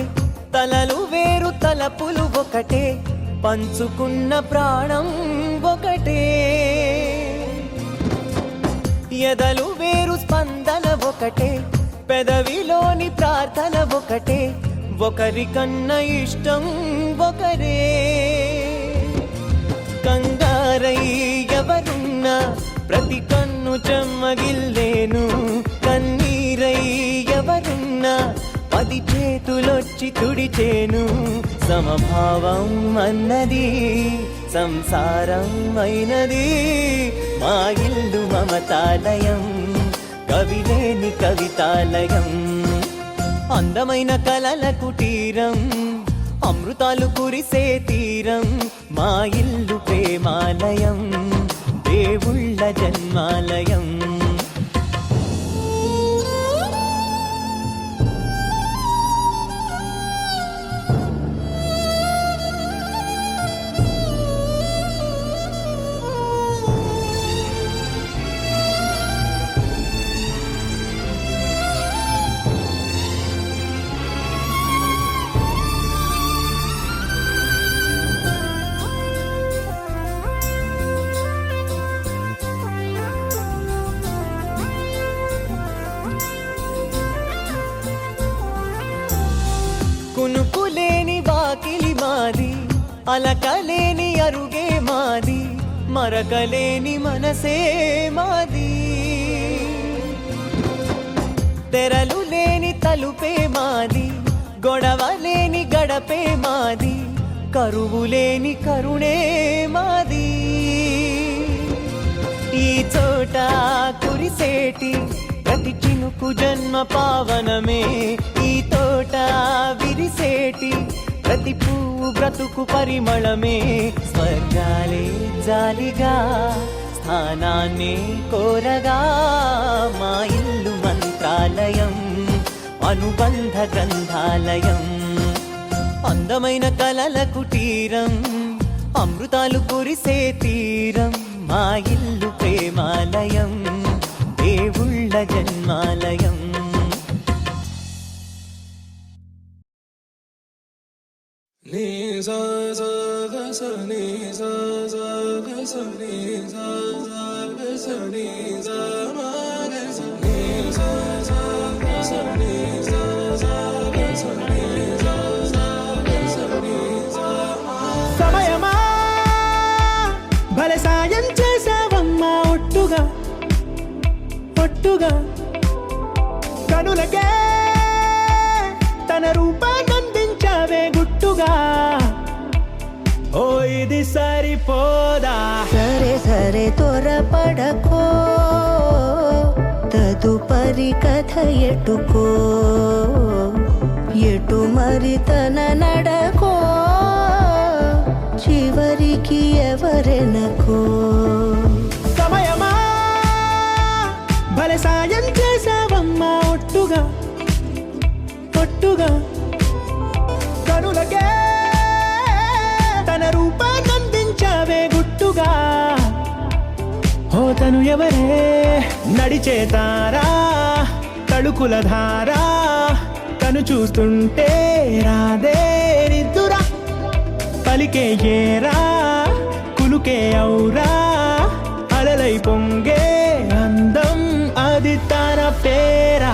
తలలు వేరు తలపులు ఒకటే పంచుకున్న ప్రాణం ఒకటే ఎదలు వేరు స్పందన ఒకటే పెదవిలోని ప్రార్థన ఒకటే ఒకరికన్నా ఇష్టం ఒకరే కంగారై ఎవరున్నా ప్రతి కన్ను చెమ్మగిల్లేను కన్నీరై ఎవరున్నా 10 చేతులొచ్చి తుడిచేను సమభావం అన్నది సంసారం అయినది మా ఇల్లు మమతాలయం కవిలేని కవితాలయం అందమైన కలల కుటీరం అమృతాలు కురిసే తీరం మా ఇల్లు ప్రేమాలయం దేవుళ్ళ జన్మాలయం కునుకులేని వాకిలి మాది అలకలేని అరుగే మాది మరకలేని మనసే మాది తెరలు లేని తలుపే మాది గొడవ లేని గడపే మాది కరువు లేని కరుణే మాది ఈ చోట కురిసేటి ప్రతి చినుకు జన్మ పావనమే ఈ తోట విరిసేటి ప్రతి పువ్వు బ్రతుకు పరిమళమే స్వర్గాలే జాలిగా స్థానాన్ని కోరగా మా ఇల్లు మంత్రాలయం అనుబంధ గ్రంథాలయం అందమైన కలల కుటీరం అమృతాలు కురిసే తీరం మా ఇల్లు ప్రేమాలయం దేవుళ్ళ జన్మాలయం సమయమా భలే సాయం చేసావమ్మా ఒట్టుగా ఒట్టుగా కనులకే తన రూపాన్నందించావే గుట్టుగా ఓ ఇది సరిపోదా సరే సరే త్వరపడకో తదుపరి కథ ఎటుకో ఎటు మరి తన నడకో చివరికి ఎవరెనకో సమయమా భలే సాయం చేసావమ్మా ఒట్టుగా ఒట్టుగా కనులకే తన రూపాన్నందించావే గుట్టుగా ఓ తను ఎవరే నడిచే తారా తడుకుల ధారా తను చూస్తుంటే రాదే నిద్దురా పలికే ఏరా కులుకే ఔరా అలలై పొంగే అందం అది తన పేరా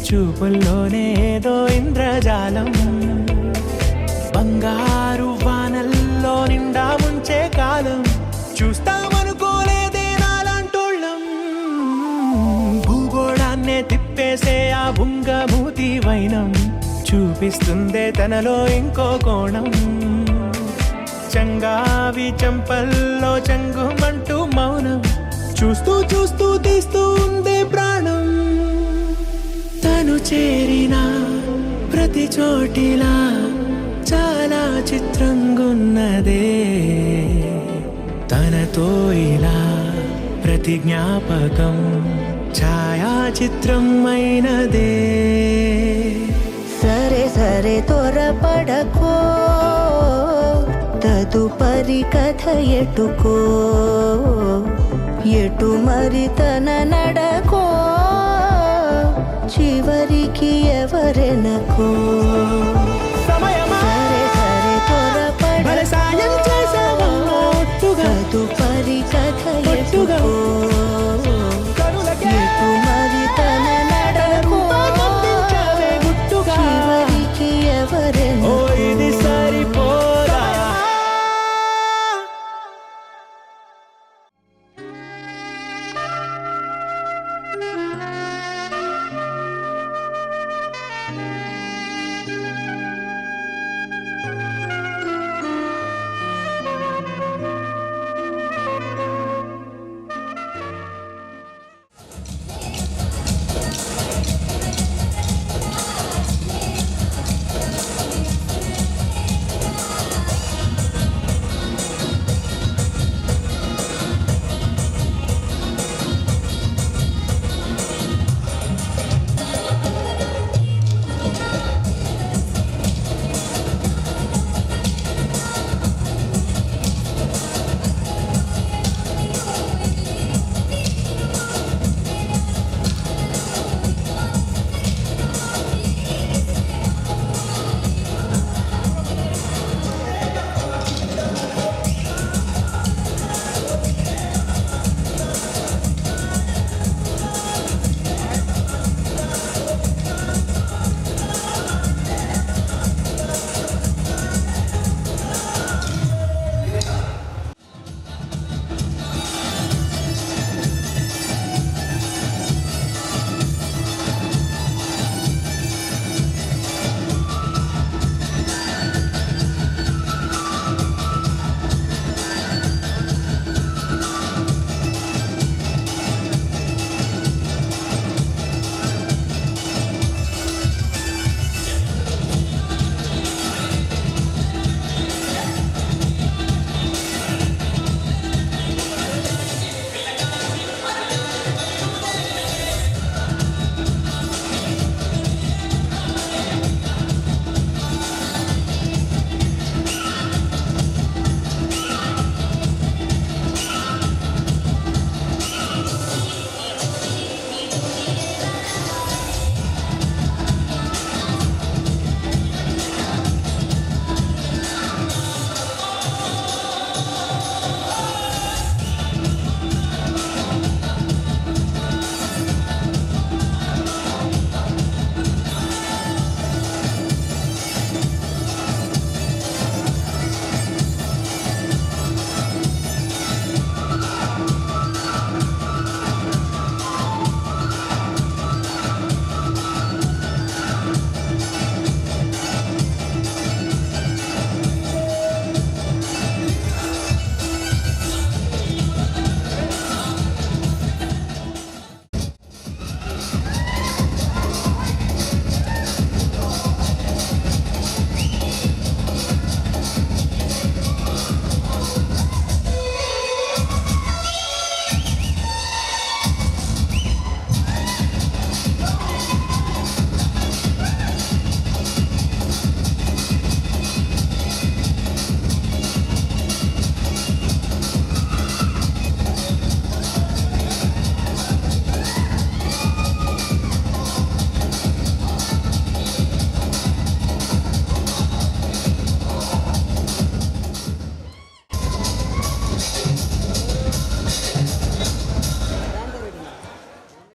చూపుల్లోనే ఏదో ఇంద్రజాలం బంగారు వానల్లో నిండా ముంచే కాలం చూస్తామనుకోలేదే నాలాంటోళ్ళం భూగోళాన్నే తిప్పేసే ఆ బుంగమూతి వైనం చూపిస్తుందే తనలో ఇంకో కోణం చంగావి చంపల్లో చంగుమంటూ మౌనం చూస్తూ చూస్తూ తీస్తూ ఉందే ప్రాణం తను చేరిన ప్రతి చోటిలా చాలా చిత్రంగున్నదే తనతో ఇలా ప్రతి జ్ఞాపకం ఛాయాచిత్రం అయినదే సరే సరే త్వరపడకో తదుపరి కథ ఎటుకో ఎటు మరి తన నడకో చివరికి ఎవరెనకో సరే సరే త్వరపడకో తదుపరి కథ ఎటుకో